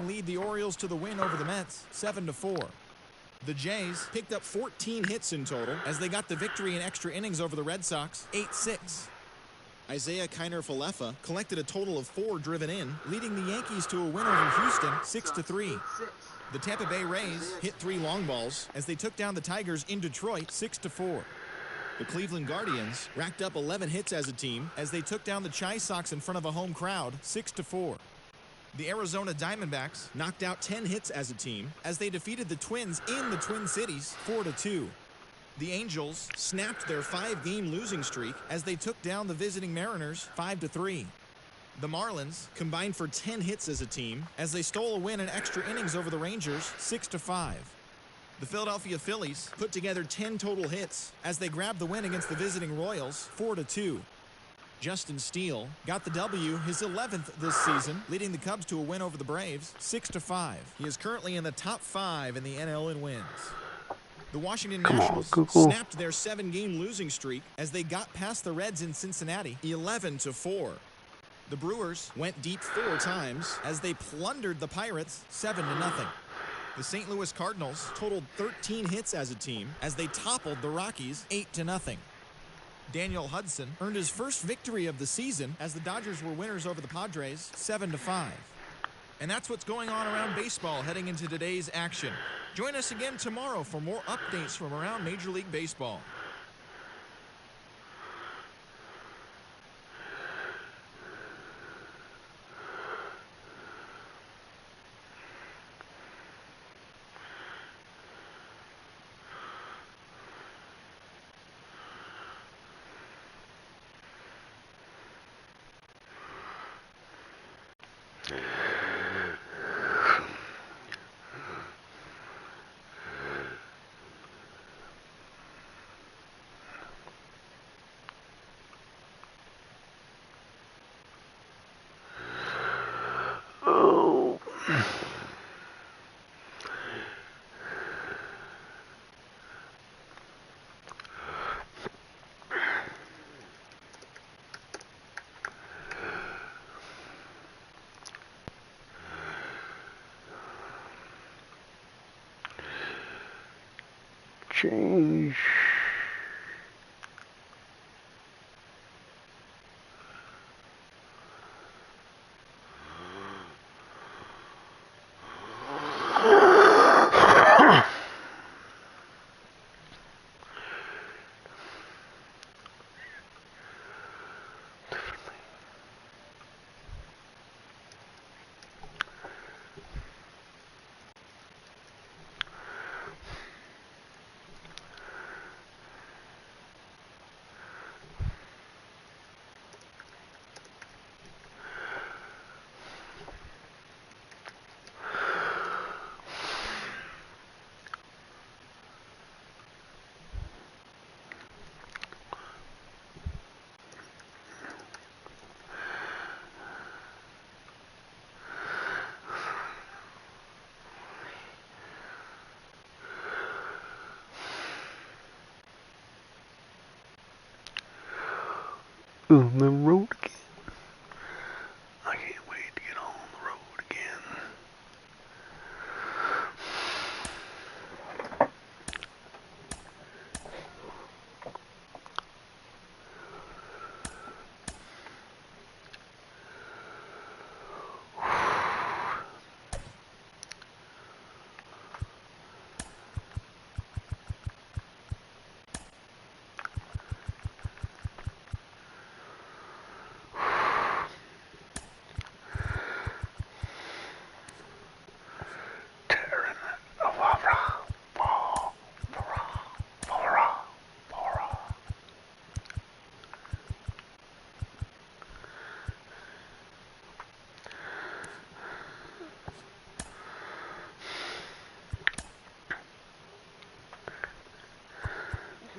lead the Orioles to the win over the Mets, 7-4. The Jays picked up 14 hits in total as they got the victory in extra innings over the Red Sox, 8-6. Isaiah Kiner-Falefa collected a total of 4 driven in, leading the Yankees to a win over Houston, 6-3. The Tampa Bay Rays hit 3 long balls as they took down the Tigers in Detroit, 6-4. The Cleveland Guardians racked up 11 hits as a team as they took down the Chi Sox in front of a home crowd, 6-4. The Arizona Diamondbacks knocked out 10 hits as a team as they defeated the Twins in the Twin Cities, 4-2. The Angels snapped their 5-game losing streak as they took down the visiting Mariners, 5-3. The Marlins combined for 10 hits as a team as they stole a win in extra innings over the Rangers, 6-5. The Philadelphia Phillies put together 10 total hits as they grabbed the win against the visiting Royals, 4-2. Justin Steele got the W, his 11th this season, leading the Cubs to a win over the Braves, 6-5. He is currently in the top 5 in the NL in wins. The Washington Nationals snapped their 7-game losing streak as they got past the Reds in Cincinnati, 11-4. The Brewers went deep 4 times as they plundered the Pirates, 7-0. The St. Louis Cardinals totaled 13 hits as a team as they toppled the Rockies, 8-0. Daniel Hudson earned his first victory of the season as the Dodgers were winners over the Padres, 7-5. And that's what's going on around baseball heading into today's action. Join us again tomorrow for more updates from around Major League Baseball. Change. On the road again. I can't wait to get on the road again.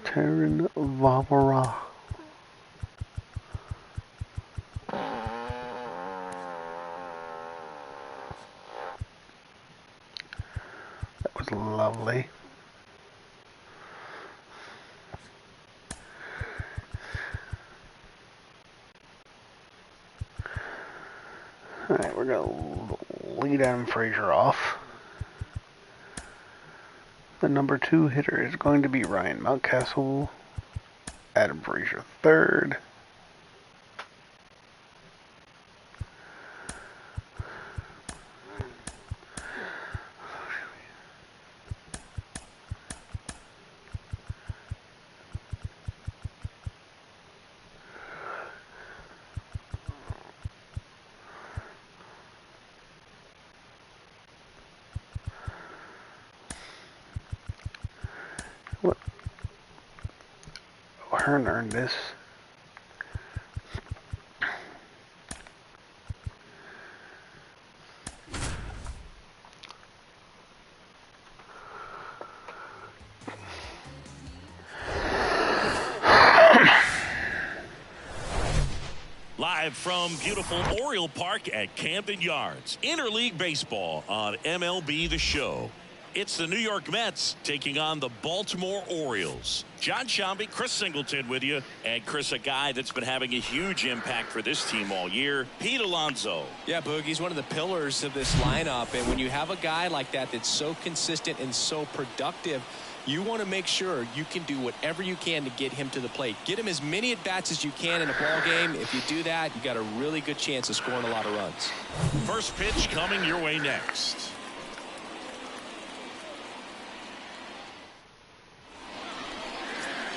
Terran Vavara. That was lovely. Alright, we're gonna lead Adam Frazier off. The number 2 hitter is going to be Ryan Mountcastle. Adam Frazier third. What? Hearn earned this. Live from beautiful Oriole Park at Camden Yards. Interleague Baseball on MLB The Show. It's the New York Mets taking on the Baltimore Orioles. John Shambi, Chris Singleton with you. And Chris, a guy that's been having a huge impact for this team all year, Pete Alonso. Yeah, Boogie's one of the pillars of this lineup. And when you have a guy like that that's so consistent and so productive, you want to make sure you can do whatever you can to get him to the plate. Get him as many at-bats as you can in a ball game. If you do that, you got a really good chance of scoring a lot of runs. First pitch coming your way next.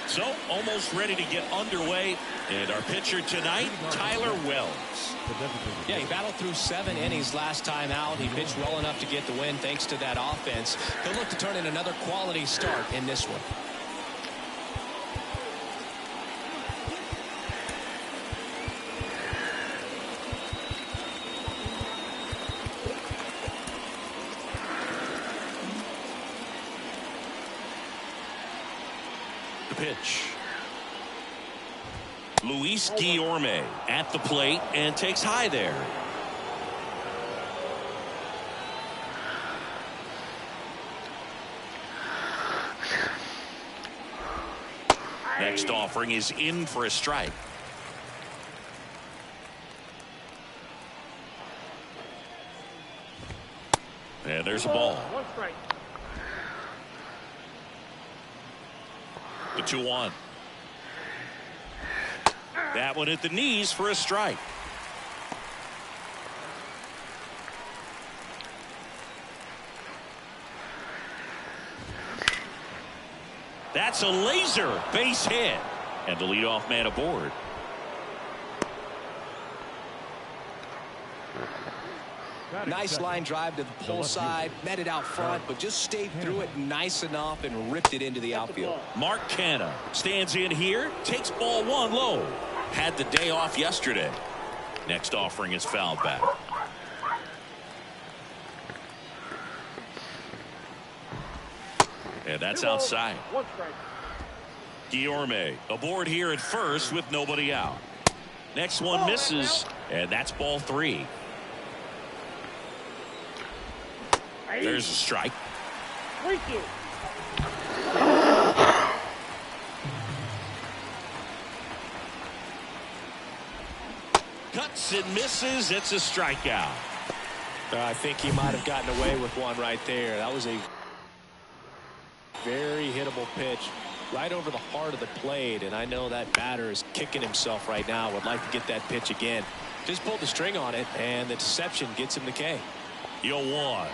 So, almost ready to get underway. And our pitcher tonight, Tyler Wells. Yeah, he battled through 7 innings last time out. He pitched well enough to get the win thanks to that offense. He'll look to turn in another quality start in this one. The pitch. Luis Guillorme at the plate and takes high there. Next offering is in for a strike. And there's a ball. The 2-1. That one at the knees for a strike. That's a laser base hit. And the leadoff man aboard. Nice line drive to the pull side, met it out front, but just stayed through it nice enough and ripped it into the outfield. Mark Canha stands in here, takes ball 1 low. Had the day off yesterday. Next offering is fouled back. And that's outside. Guillorme aboard here at first with nobody out. Next one misses, and that's ball 3. There's a strike. Cuts and misses. It's a strikeout. I think he might have gotten away with one right there. That was a very hittable pitch right over the heart of the plate, and I know that batter is kicking himself right now. Would like to get that pitch again. Just pulled the string on it, and the deception gets him the K. 0-1.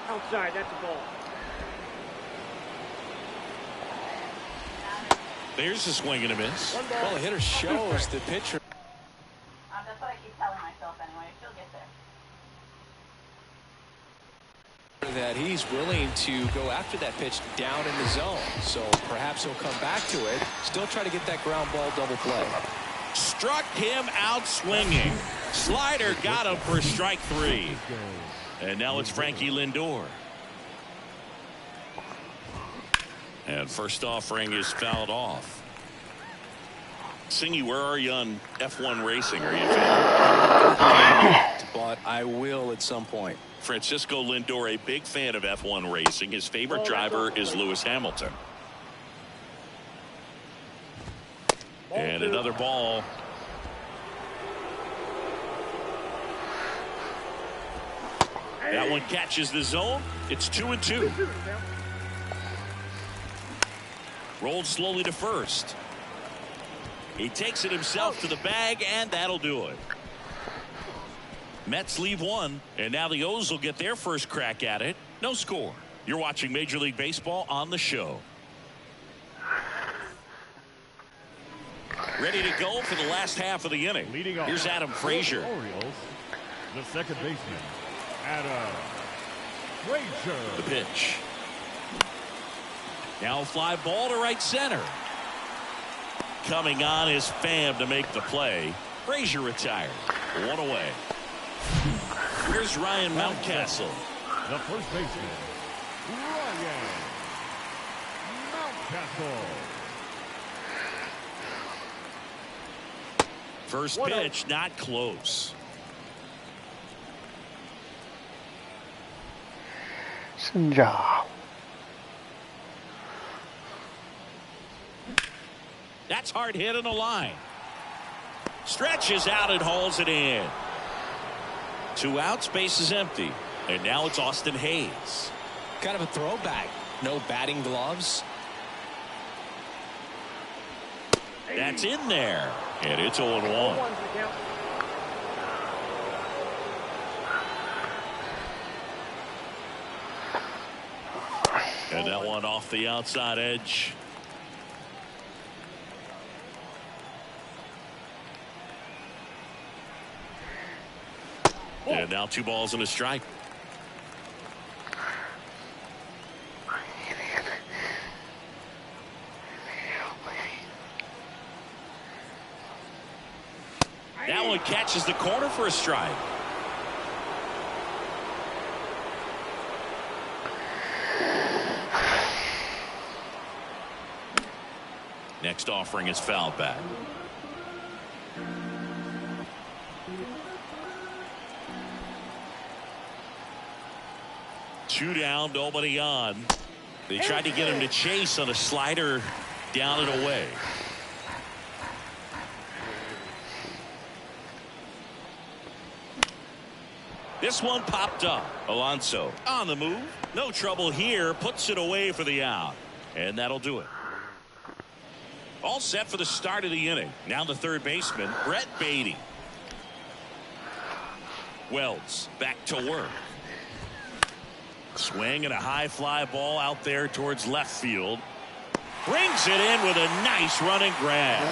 Outside, that's a ball. There's a swing and a miss. Well, the hitter shows the pitcher. That's what I keep telling myself anyway. She'll get there. That he's willing to go after that pitch down in the zone. So perhaps he'll come back to it. Still try to get that ground ball double play. Struck him out swinging. Slider got him for strike 3. And now it's Frankie Lindor. And first offering is fouled off. Singy, where are you on F1 racing? Are you a fan? But I will at some point. Francisco Lindor, a big fan of F1 racing. His favorite driver is Lewis Hamilton. And another ball. That one catches the zone. It's 2-2. Rolled slowly to first. He takes it himself to the bag, and that'll do it. Mets leave one, and now the O's will get their first crack at it. No score. You're watching Major League Baseball on the show. Ready to go for the last half of the inning. Leading off. Here's Adam Frazier. Orioles, the second baseman, Adam Frazier. The pitch. Now fly ball to right center. Coming on is Pham to make the play. Frazier retired. One away. Here's Ryan Mountcastle. The first baseman, Ryan Mountcastle. First pitch, not close. Sinja. That's hard hit on the line. Stretches out and hauls it in. 2 outs, base is empty. And now it's Austin Hayes. Kind of a throwback. No batting gloves. That's in there. And it's 0-1. And that one off the outside edge. And now 2 balls and a strike. That one catches the corner for a strike. Next offering is fouled back. Two down, nobody on. They tried to get him to chase on a slider down and away. This one popped up. Alonso on the move. No trouble here. Puts it away for the out. And that'll do it. All set for the start of the inning. Now the third baseman, Brett Beatty. Wells back to work. Swing and a high fly ball out there towards left field. Brings it in with a nice running grab.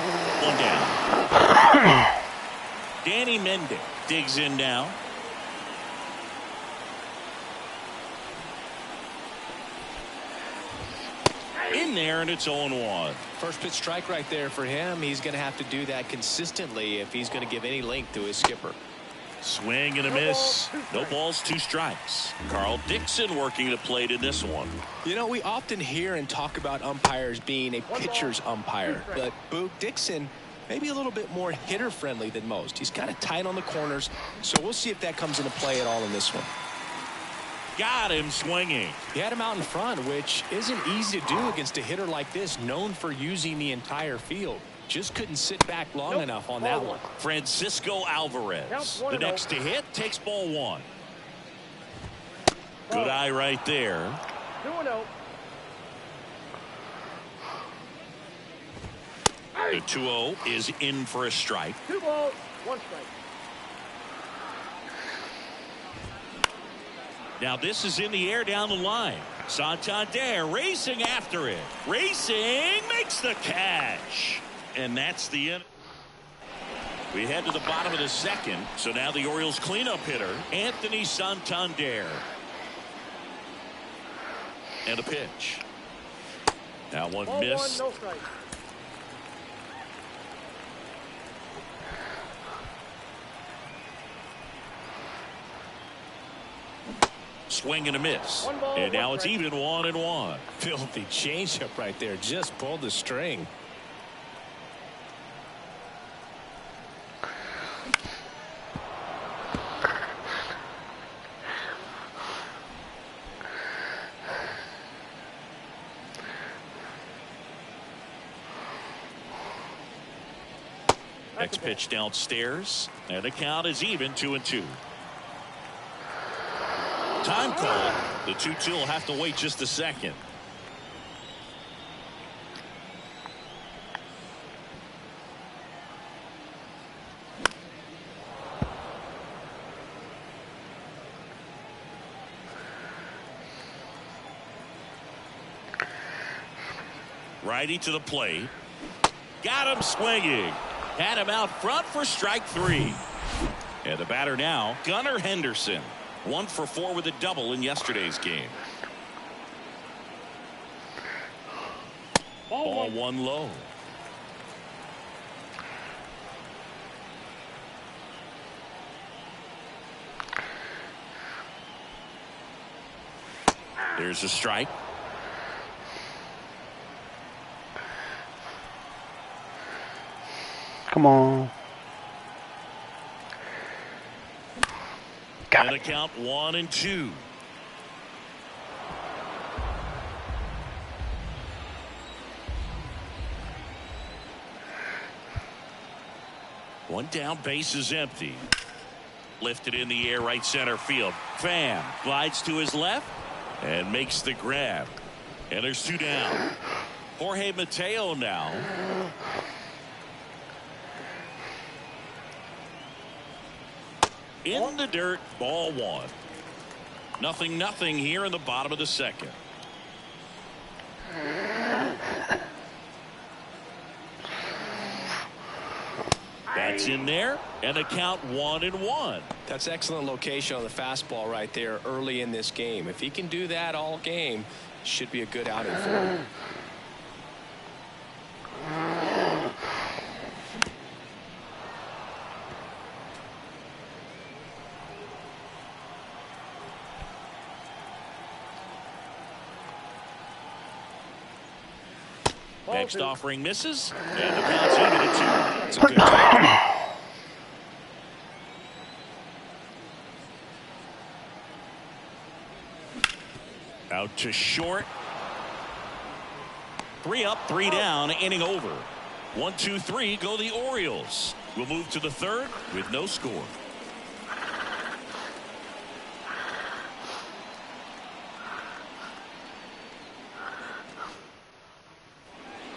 One down. Danny Mendick digs in now. In there, and it's 0-1. First pitch strike right there for him. He's going to have to do that consistently if he's going to give any length to his skipper. Swing and a miss. No balls, 2 strikes. Carl Dixon working the plate in this one. You know, we often hear and talk about umpires being a pitcher's umpire, but Boog Dixon maybe a little bit more hitter friendly than most. He's kind of tight on the corners, so we'll see if that comes into play at all in this one. Got him swinging. He had him out in front, which isn't easy to do against a hitter like this, known for using the entire field. Just couldn't sit back long enough on that one. Francisco Alvarez, the next to hit, takes ball 1. Good eye right there. 2-0. The 2-0 is in for a strike. 2 balls, 1 strike. Now this is in the air down the line. Santander racing after it. Racing, makes the catch. And that's the end. We head to the bottom of the second. So now the Orioles cleanup hitter, Anthony Santander. And a pitch. That one Ball missed. 1, no strike. Swing and a miss. 1 ball, and now 1 it's strike. even 1-1. Filthy changeup right there. Just pulled the string. Next pitch downstairs, and the count is even 2-2. Time called. The 2-2 will have to wait just a second. Righty to the plate. Got him swinging. Had him out front for strike 3. And the batter now, Gunnar Henderson. 1 for 4 with a double in yesterday's game. Ball 1 low. There's a strike. Come on. And the count 1-2. One down, base is empty. Lifted in the air, right center field. Pham glides to his left and makes the grab. And there's 2 down. Jorge Mateo now. In the dirt, ball 1. 0-0 here in the bottom of the second. That's in there, and the count 1-1. That's excellent location on the fastball right there early in this game. If he can do that all game, should be a good outing for him. Next offering misses, and the count's even at 2. It's a good time. Out to short. 3 up, 3 down, inning over. 1-2-3 go the Orioles. We'll move to the 3rd with no score.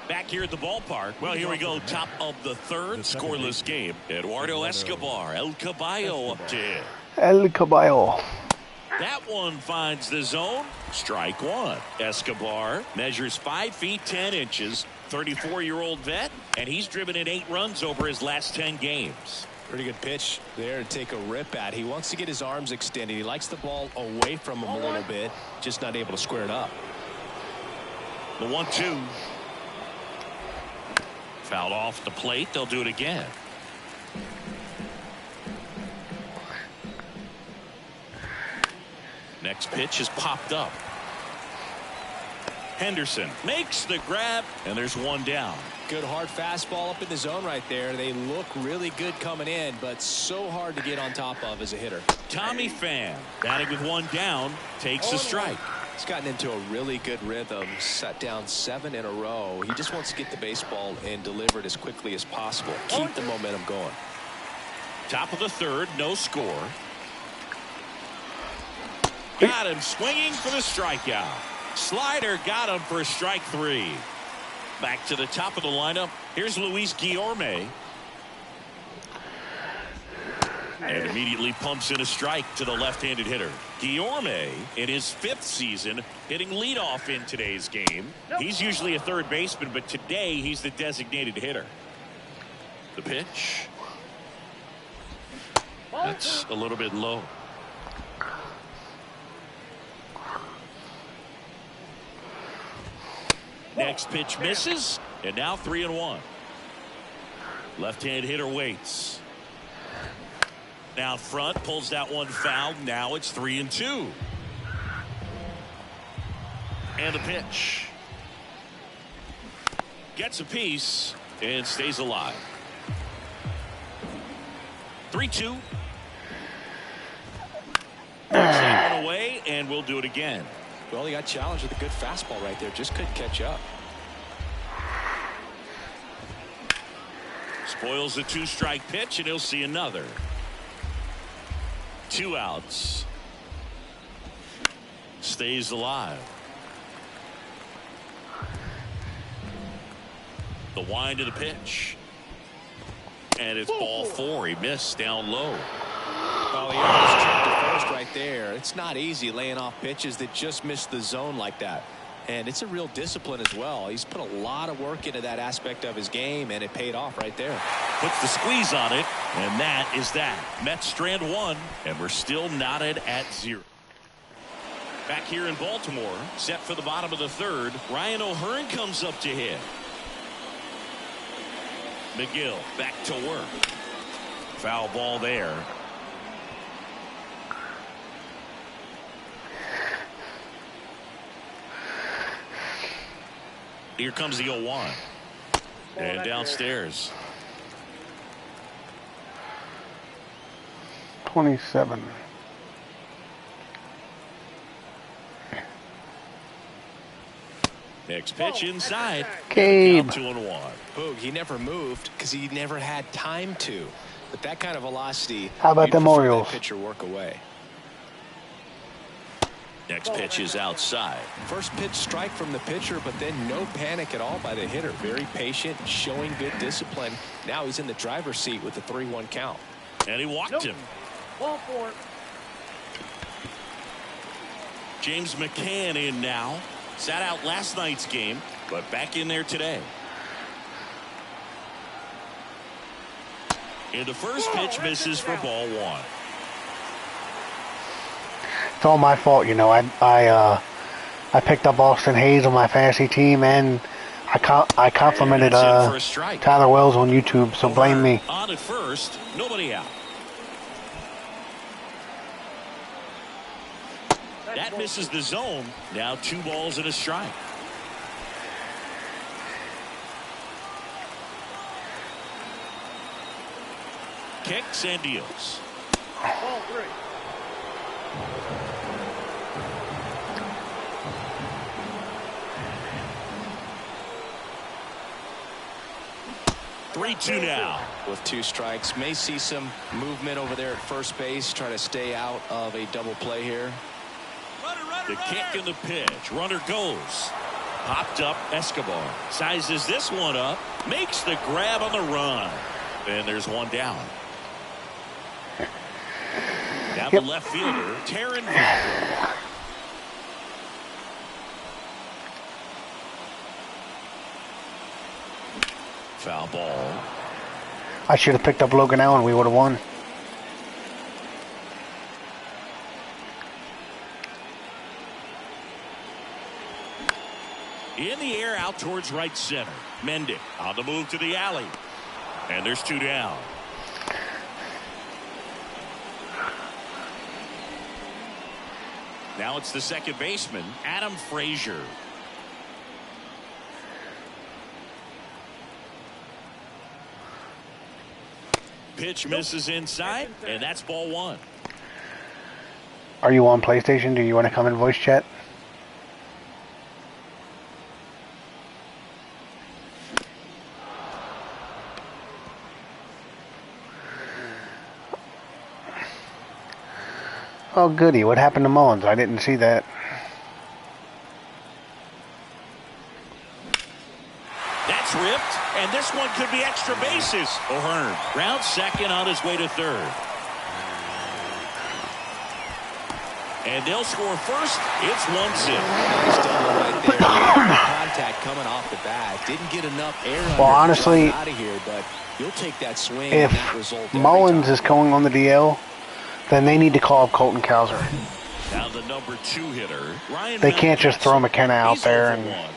Back here at the ballpark. Well, here we go. Top of the 3rd, scoreless game. Eduardo Escobar, El Caballo up to hit. El Caballo. That one finds the zone. Strike 1. Escobar measures 5 feet 10 inches. 34-year-old vet, and he's driven in 8 runs over his last 10 games. Pretty good pitch there to take a rip at. He wants to get his arms extended. He likes the ball away from him a little bit, just not able to square it up. The 1-2. Fouled off the plate. They'll do it again. Next pitch is popped up. Henderson makes the grab, and there's 1 down. Good hard fastball up in the zone right there. They look really good coming in, but so hard to get on top of as a hitter. Tommy Pham, batting with 1 down, takes a strike. He's gotten into a really good rhythm, set down 7 in a row. He just wants to get the baseball and deliver it as quickly as possible. Keep the momentum going. Top of the 3rd, no score. Got him swinging for the strikeout. Slider got him for strike 3. Back to the top of the lineup. Here's Luis Guillorme. And immediately pumps in a strike to the left-handed hitter. Guillorme, in his 5th season, hitting leadoff in today's game. He's usually a third baseman, but today he's the designated hitter. The pitch. That's a little bit low. Next pitch misses, and now 3-1. Left-hand hitter waits. Now front, pulls that one foul. Now it's 3-2. And the pitch. Gets a piece and stays alive. 3-2. That one away, and we'll do it again. Well, he got challenged with a good fastball right there. Just couldn't catch up. Spoils the 2-strike pitch, and he'll see another. 2 outs. stays alive. The wind of the pitch. And it's ball 4. He missed down low. Oh, he almost jumped to first right there. It's not easy laying off pitches that just miss the zone like that. And it's a real discipline as well. He's put a lot of work into that aspect of his game, and it paid off right there. Puts the squeeze on it, and that is that. Mets strand 1, and we're still knotted at 0. Back here in Baltimore, set for the bottom of the 3rd. Ryan O'Hearn comes up to hit. McGill back to work. Foul ball there. Here comes the 0-1. And downstairs. 27. Next pitch inside. Gabe. 2-1. Boog, he never moved because he never had time to. But that kind of velocity. How about them Orioles? Pitcher work away. Next pitch is outside. First pitch strike from the pitcher, but then no panic at all by the hitter. Very patient, showing good discipline. Now he's in the driver's seat with the 3-1 count. And he walked him. Ball 4. James McCann in now. Sat out last night's game, but back in there today. And the first pitch misses for ball 1. It's all my fault, you know. I picked up Austin Hayes on my fantasy team, and I complimented Tyler Wells on YouTube, so blame me. On at first, nobody out. That misses the zone. Now 2 balls and a strike. Kicks and deals. Ball 3. 3-2 now. With 2 strikes, may see some movement over there at first base. Try to stay out of a double play here. The kick and the pitch. Runner goes. Popped up Escobar. Sizes this one up. Makes the grab on the run. And there's one down. Down the left fielder, Taron Valkyrie. Foul ball. I should have picked up Logan Allen. We would have won. In the air out towards right center. Mendick on the move to the alley. And there's 2 down. Now it's the second baseman, Adam Frazier. Pitch misses inside, and that's ball 1. Are you on PlayStation? Do you want to come in voice chat? Oh, goody. What happened to Mullins? I didn't see that. That's ripped, and this one could be extra bases. O'Hearn round second on his way to third. And they'll score first. It's 1-0. Nice double right there. Contact coming off the bat. Didn't get enough air. Well, honestly, out of here, but you'll take that swing. If and that result Mullins is going on the DL, then they need to call up Colton Cowser. Now the number 2 hitter, Ryan. They can't just throw McKenna out there and.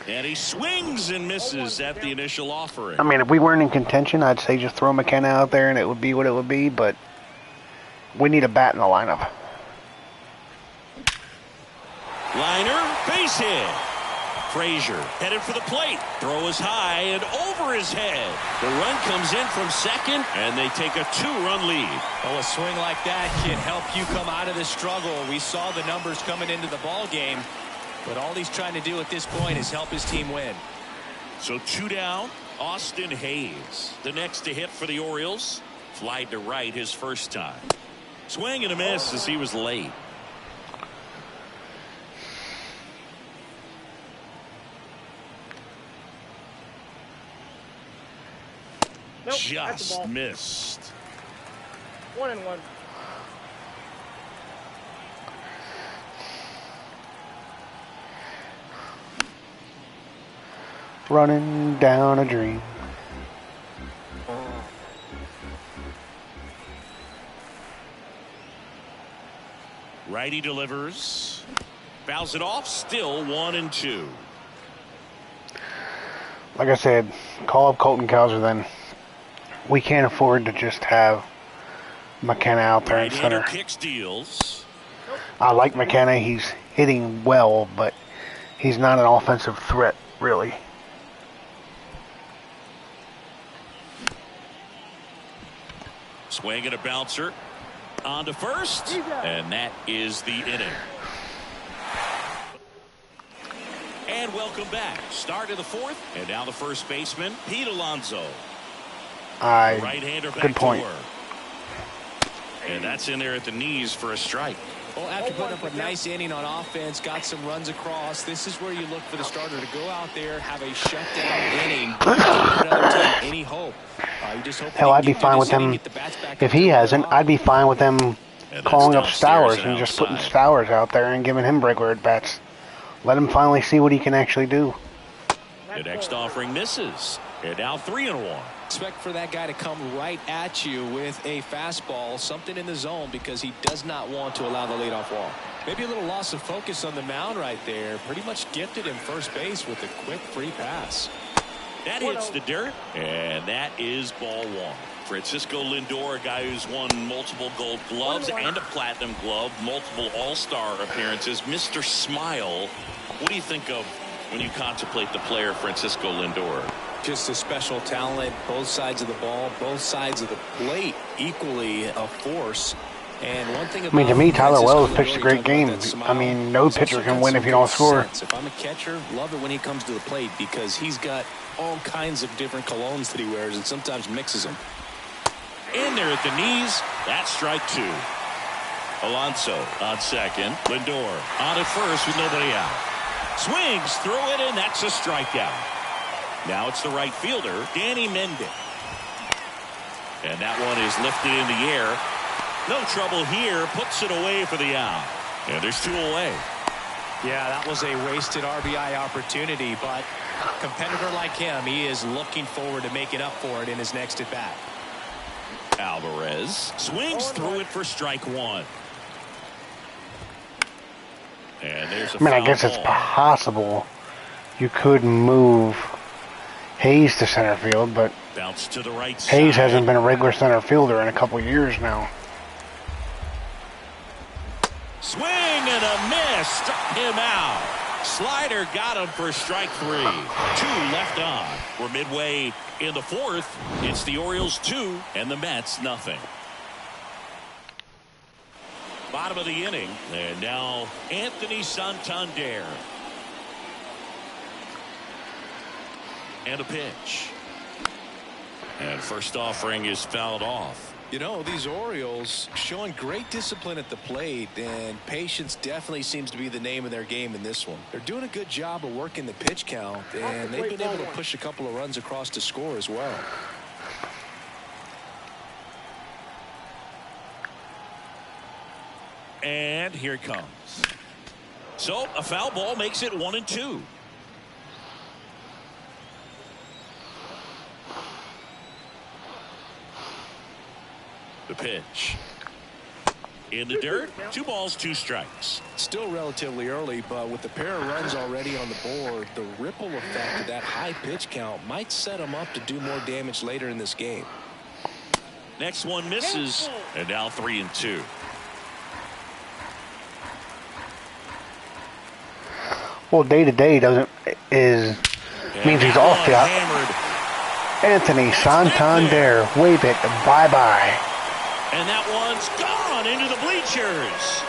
And he swings and misses at the initial offering. I mean, if we weren't in contention, I'd say just throw McKenna out there and it would be what it would be, but we need a bat in the lineup. Liner, base hit. Frazier headed for the plate. Throw is high and over his head. The run comes in from second, and they take a 2-run lead. Oh, a swing like that can help you come out of the struggle. We saw the numbers coming into the ball game. But all he's trying to do at this point is help his team win. So 2 down, Austin Hayes. The next to hit for the Orioles. Flied to right his first time. Swing and a miss as he was late. Nope, Just missed. 1-1. Running down a dream. Righty delivers. Fouls it off. Still 1-2. Like I said, call up Colton Cowser then. We can't afford to just have McKenna out there in center. Kick steals. I like McKenna. He's hitting well, but he's not an offensive threat, really. Swing and a bouncer. On to first. And that is the inning. And welcome back. Start of the fourth. And now the first baseman, Pete Alonso. Right-hander back good point. To work. And that's in there at the knees for a strike. Well, after putting up a nice inning on offense, got some runs across, this is where you look for the starter to go out there, have a shutdown inning, give another team any hope. You just hope. Hell, I'd be fine with them if he hasn't. I'd be fine with them calling up Stowers and just putting Stowers out there and giving him regular at bats. Let him finally see what he can actually do. The next offering misses. And now 3-1. Expect for that guy to come right at you with a fastball, something in the zone, because he does not want to allow the leadoff walk. Maybe a little loss of focus on the mound right there. Pretty much gifted him first base with a quick free pass. That hits the dirt, and that is ball one. Francisco Lindor, a guy who's won multiple gold gloves and a platinum glove, multiple all-star appearances. Mr. Smile, what do you think of when you contemplate the player Francisco Lindor? Just a special talent, both sides of the ball, both sides of the plate, equally a force. And one thing about to me, Tyler Wells pitched a great game. I mean, no pitcher can win if you don't score. If I'm a catcher, love it when he comes to the plate because he's got all kinds of different colognes that he wears and sometimes mixes them. In there at the knees, that's strike two. Alonso on second. Lindor on at first with nobody out. Swings through it, and that's a strikeout. Now it's the right fielder, Danny Mendick. And that one is lifted in the air. No trouble here. Puts it away for the out. And there's two away. Yeah, that was a wasted RBI opportunity, but a competitor like him, he is looking forward to making up for it in his next at-bat. Alvarez swings through it for strike one. And there's a I guess it's possible you could move Hayes to center field, but bounce to the right Hayes side. hasn't been a regular center fielder in a couple years now. Swing and a miss. Struck him out. Slider got him for strike three. Two left on. We're midway in the fourth. It's the Orioles 2 and the Mets nothing. Bottom of the inning. And now Anthony Santander. And a pitch. And first offering is fouled off. You know, these Orioles showing great discipline at the plate, and patience definitely seems to be the name of their game in this one. They're doing a good job of working the pitch count, and they've been able to push a couple of runs across to score as well. And here it comes. So a foul ball makes it 1-2. The pitch. In the dirt, 2 balls, 2 strikes. Still relatively early, but with the pair of runs already on the board, the ripple effect of that high pitch count might set them up to do more damage later in this game. Next one misses, and now 3-2. Well, day-to-day means he's off the Anthony Santander, wave it, bye-bye. And that one's gone into the bleachers.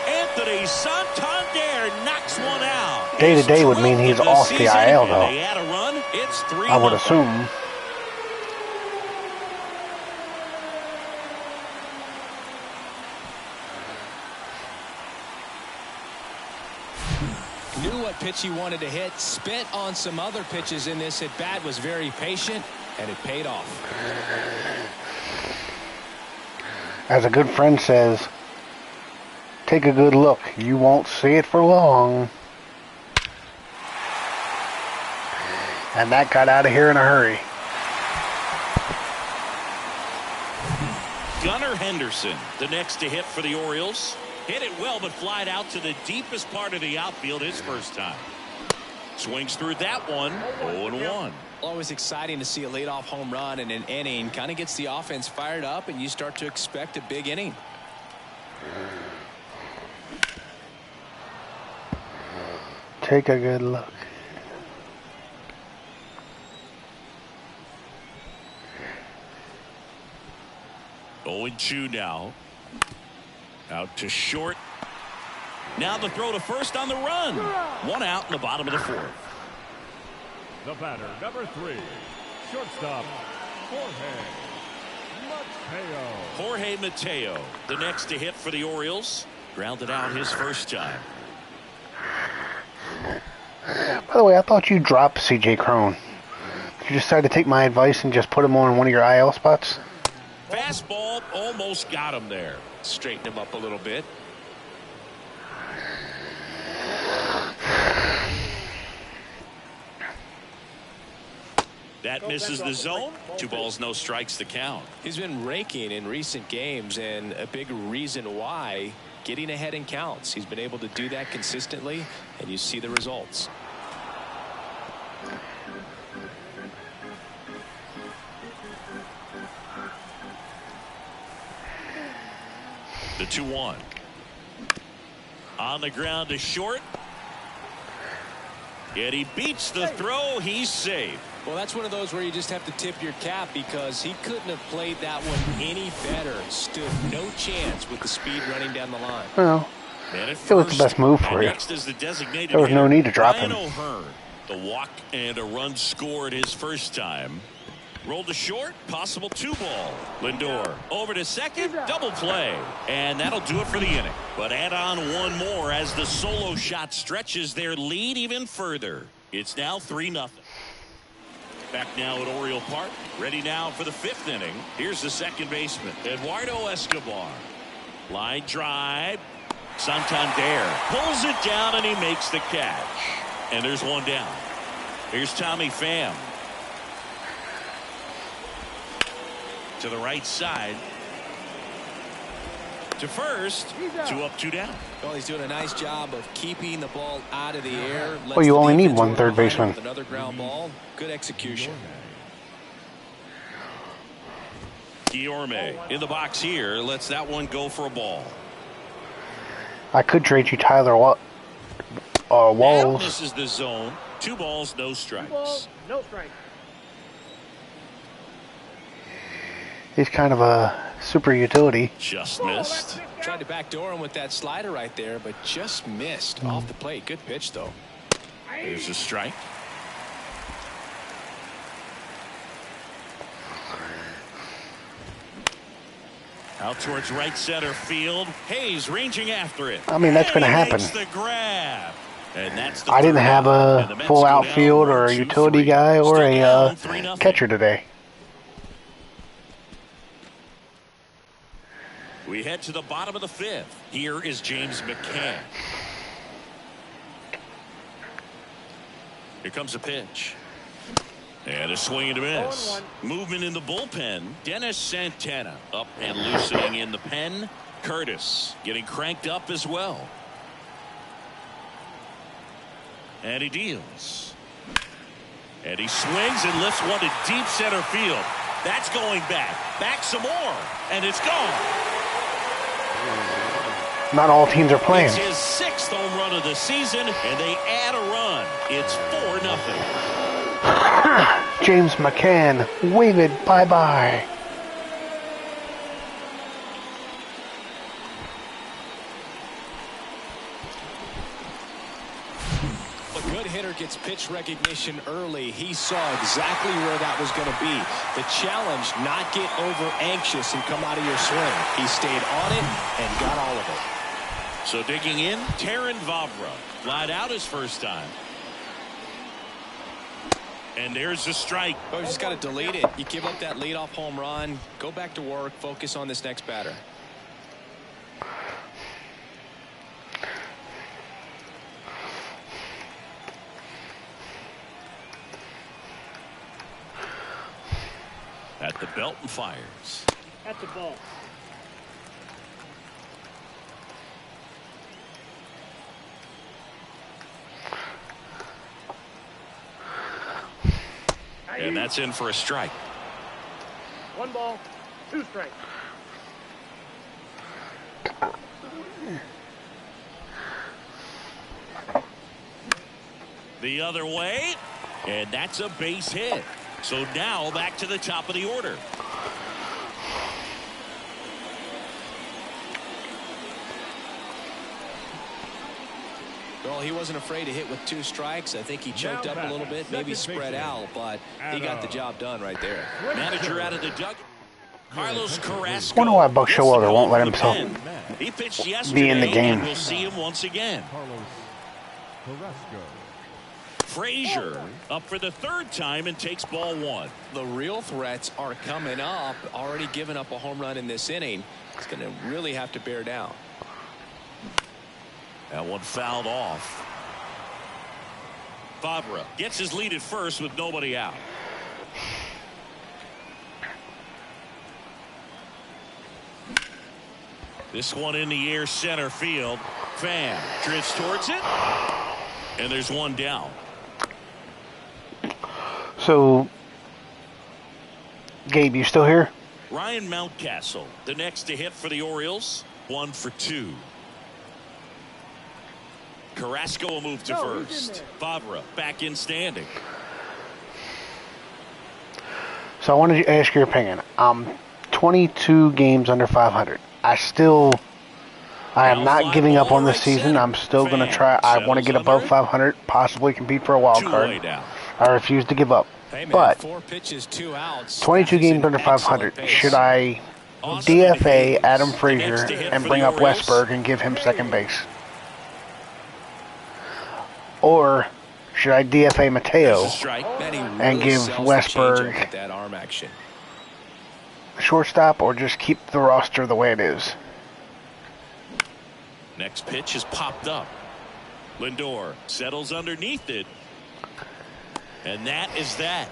Anthony Santander knocks one out. Day-to-day would mean he's off the IL, though. They had a run. It's 3-0. I would assume. Knew what pitch he wanted to hit. Spent on some other pitches in this at bat. Was very patient, and it paid off. As a good friend says, take a good look. You won't see it for long. And that got out of here in a hurry. Gunnar Henderson, the next to hit for the Orioles. Hit it well, but flied out to the deepest part of the outfield his first time. Swings through that one. 0-1. Always exciting to see a leadoff home run in an inning. Kind of gets the offense fired up, and you start to expect a big inning. Take a good look. Going 2 now. Out to short. Now the throw to first on the run. 1 out in the bottom of the 4th. The batter, number 3, shortstop, Jorge Mateo, the next to hit for the Orioles. Grounded out his first time. By the way, I thought you dropped C.J. Cron. Did you decide to take my advice and just put him on one of your IL spots? Fastball almost got him there. Straighten him up a little bit. That misses the zone. 2 balls, no strikes to count. He's been raking in recent games, and a big reason why, getting ahead in counts. He's been able to do that consistently, and you see the results. The 2-1. On the ground to short. Yet he beats the throw. He's safe. Well, that's one of those where you just have to tip your cap, because he couldn't have played that one any better. Stood no chance with the speed running down the line. Well, it was the best move for you. There was no need to drop him. O'Hearn, the walk and a run scored his first time. Rolled to short, possible 2-ball. Lindor over to second, double play. And that'll do it for the inning. But add on one more as the solo shot stretches their lead even further. It's now 3-0. Back now at Oriole Park. Ready now for the 5th inning. Here's the second baseman, Eduardo Escobar. Line drive. Santander pulls it down and he makes the catch. And there's one down. Here's Tommy Pham. To the right side. To first. 2 up, 2 down. Well, he's doing a nice job of keeping the ball out of the air. Well, you only need one third baseman. Another ground ball. Good execution. Guillorme in the box here. Lets that one go for a ball. I could trade you Tyler Walls. This is the zone. 2 balls, no strikes. No strike. He's kind of a super utility. Just missed. Tried to backdoor him with that slider right there, but just missed off the plate. Good pitch, though. There's a strike. Out towards right center field. Hayes ranging after it. I mean, that's going to happen. The grab. And that's the I didn't have a full outfield or a utility guy or a catcher today. We head to the bottom of the 5th. Here is James McCann. Here comes a pitch. And a swing and a miss. Movement in the bullpen. Dennis Santana up and loosening in the pen. Curtis getting cranked up as well. And he deals. And he swings and lifts one to deep center field. That's going back. Back some more. And it's gone. Not all teams are playing. It's his 6th home run of the season, and they add a run. It's 4-0. James McCann, wave it bye-bye. A good hitter gets pitch recognition early. He saw exactly where that was going to be. The challenge, not get over anxious and come out of your swing. He stayed on it and got all of it. So digging in, Taron Vavra. Flied out his first time. And there's a strike. Oh, you just got to delete it. You give up that leadoff home run. Go back to work. Focus on this next batter. At the belt and fires. At the ball. And that's in for a strike. 1 ball, 2 strikes. The other way. And that's a base hit. So now back to the top of the order. Well, he wasn't afraid to hit with 2 strikes. I think he choked up a little bit, maybe spread out, but he got the job done right there. Manager out of the dugout. Carlos Carrasco. I wonder why Buck Showalter won't let himself He pitched be in the yesterday, game. and we'll see him once again. Carlos Carrasco. Frazier up for the 3rd time and takes ball 1. The real threats are coming up. Already given up a home run in this inning. He's going to really have to bear down. That one fouled off. Vavra gets his lead at first with nobody out. This one in the air, center field. Pham drifts towards it. And there's one down. So, Gabe, you still here? Ryan Mountcastle, the next to hit for the Orioles. 1 for 2. Carrasco will move to first. Vavra back in standing. So I wanted to ask your opinion. 22 games under 500. I am not giving up on this season. I'm still going to try. I want to get above 500, possibly compete for a wild card. I refuse to give up. But 4 pitches, 2 outs. 22 games under 500. Should I DFA Adam Frazier and bring up Westberg and give him second base? Or should I DFA Mateo and give Westberg that arm action? Shortstop, or just keep the roster the way it is? Next pitch is popped up. Lindor settles underneath it. And that is that.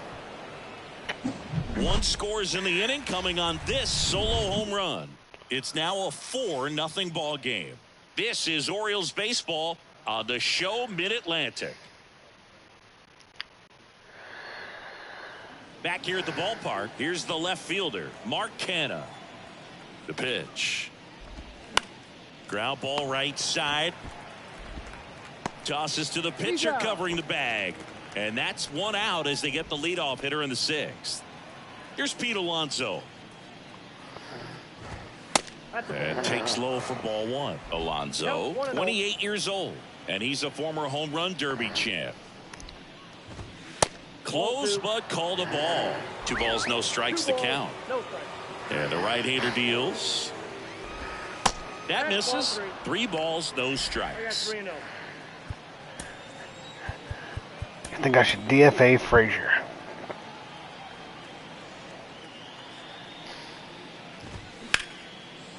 1 scores in the inning coming on this solo home run. It's now a 4-0 ball game. This is Orioles baseball on the show Mid-Atlantic. Back here at the ballpark, here's the left fielder, Mark Canha. The pitch. Ground ball right side. Tosses to the pitcher covering the bag. And that's 1 out as they get the leadoff hitter in the 6th. Here's Pete Alonso. And takes low for ball 1. Alonso, 28 years old. And he's a former home run derby champ. Close but called a ball. 2 balls, no strikes to count. And the right-hander deals. That misses. 3 balls, no strikes. I think I should DFA Frazier.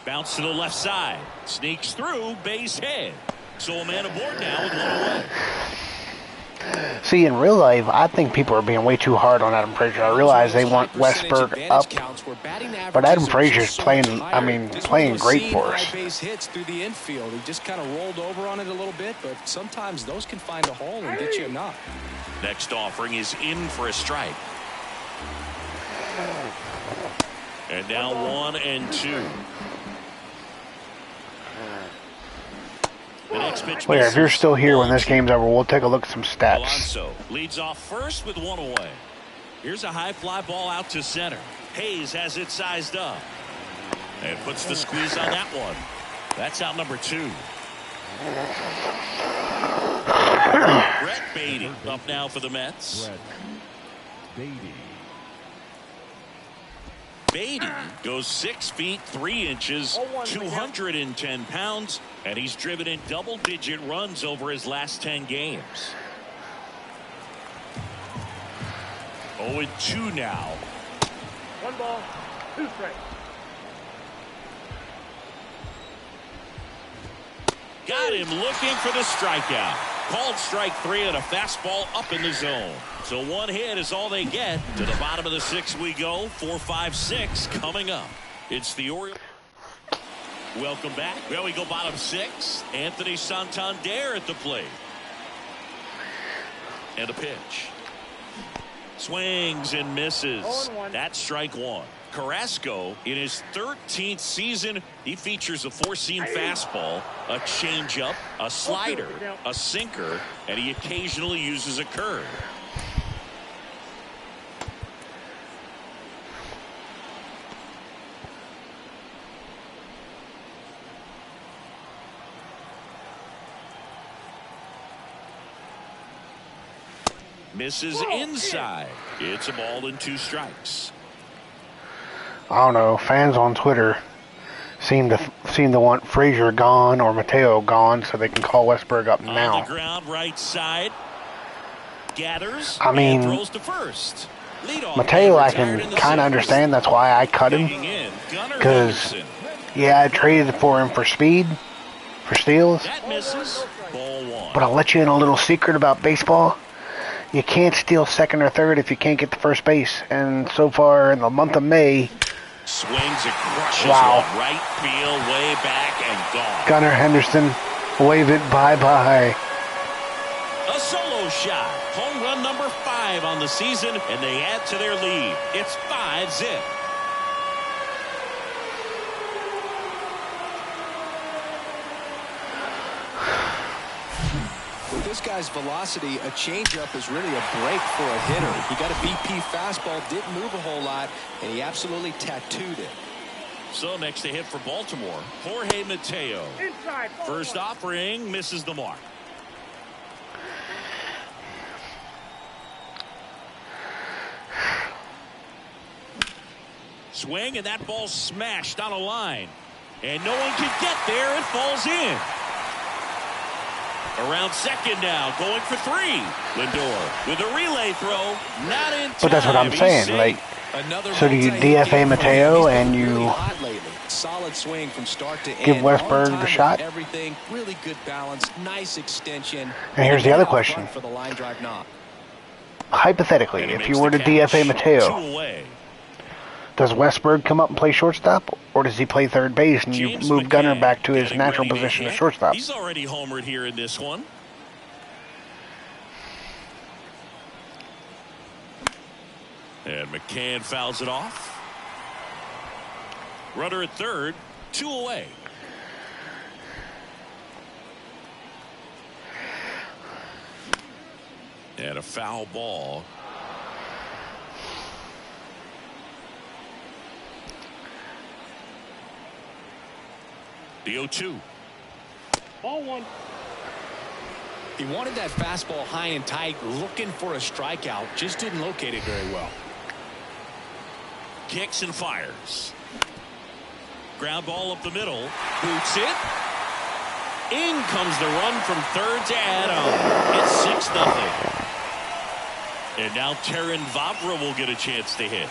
Bounce to the left side. Sneaks through, base hit. So a man aboard now with 1 away. See, in real life, I think people are being way too hard on Adam Frazier. I realize they want Westberg up, but Adam Frazier's playing, playing great for us. Base hits through the infield. He just kind of rolled over on it a little bit, but sometimes those can find a hole and get you a knock. Next offering is in for a strike. And now 1 and 2. The next pitch. Wait, if you're still here when this game's over, we'll take a look at some stats. Alonso leads off first with 1 away. Here's a high fly ball out to center. Hayes has it sized up and puts the squeeze on that one. That's out number 2. Brett Beatty up now for the Mets. Brett Beatty. Beatty goes 6 feet 3 inches, 210 pounds, and he's driven in double-digit runs over his last 10 games. 0-2 now. 1 ball, 2 strikes. Got him looking for the strikeout. Called strike 3 and a fastball up in the zone. So 1 hit is all they get. To the bottom of the 6th we go. 4, 5, 6 coming up. It's the Orioles. Welcome back. Well, we go bottom 6. Anthony Santander at the plate. And a pitch. Swings and misses. 0-1. That's strike 1. Carrasco, in his 13th season, he features a 4-seam fastball, a changeup, a slider, a sinker, and he occasionally uses a curve. Misses inside. It's a ball and 2 strikes. I don't know. Fans on Twitter seem to want Frazier gone or Mateo gone so they can call Westberg up now. On the ground, right side. Gathers. I mean, throws to first. Mateo, I can kind of understand. That's why I cut him. Because, yeah, I traded for him for speed, for steals. That misses. Ball 1. But I'll let you in a little secret about baseball. You can't steal second or third if you can't get to first base. And so far in the month of May, swings and crushes wow. Right field, way back and gone. Gunnar Henderson, wave it bye-bye. A solo shot. Home run number 5 on the season, and they add to their lead. It's 5-zip. With this guy's velocity, a changeup is really a break for a hitter. He got a BP fastball, didn't move a whole lot, and he absolutely tattooed it. So next to hit for Baltimore, Jorge Mateo. Inside. First offering misses the mark. Swing, and that ball smashed on a line. And no one can get there. It falls in. Around second now, going for 3. Lindor with a relay throw, not in time. But that's what I'm saying. Like, so do you DFA Mateo and you solid swing from start to give end. Westberg the shot? Everything really good balance, nice extension. And here's the other question. For the line drive knock. Hypothetically, if you were to DFA Mateo, does Westberg come up and play shortstop, or does he play third base and you move Gunnar back to his natural position of shortstop? He's already homered here in this one. And McCann fouls it off. Runner at third, 2 away. And a foul ball. The 0-2. Ball 1. He wanted that fastball high and tight, looking for a strikeout. Just didn't locate it very well. Kicks and fires. Ground ball up the middle. Boots it. In comes the run from third to Adam. It's 6-0. And now Terran Vavra will get a chance to hit.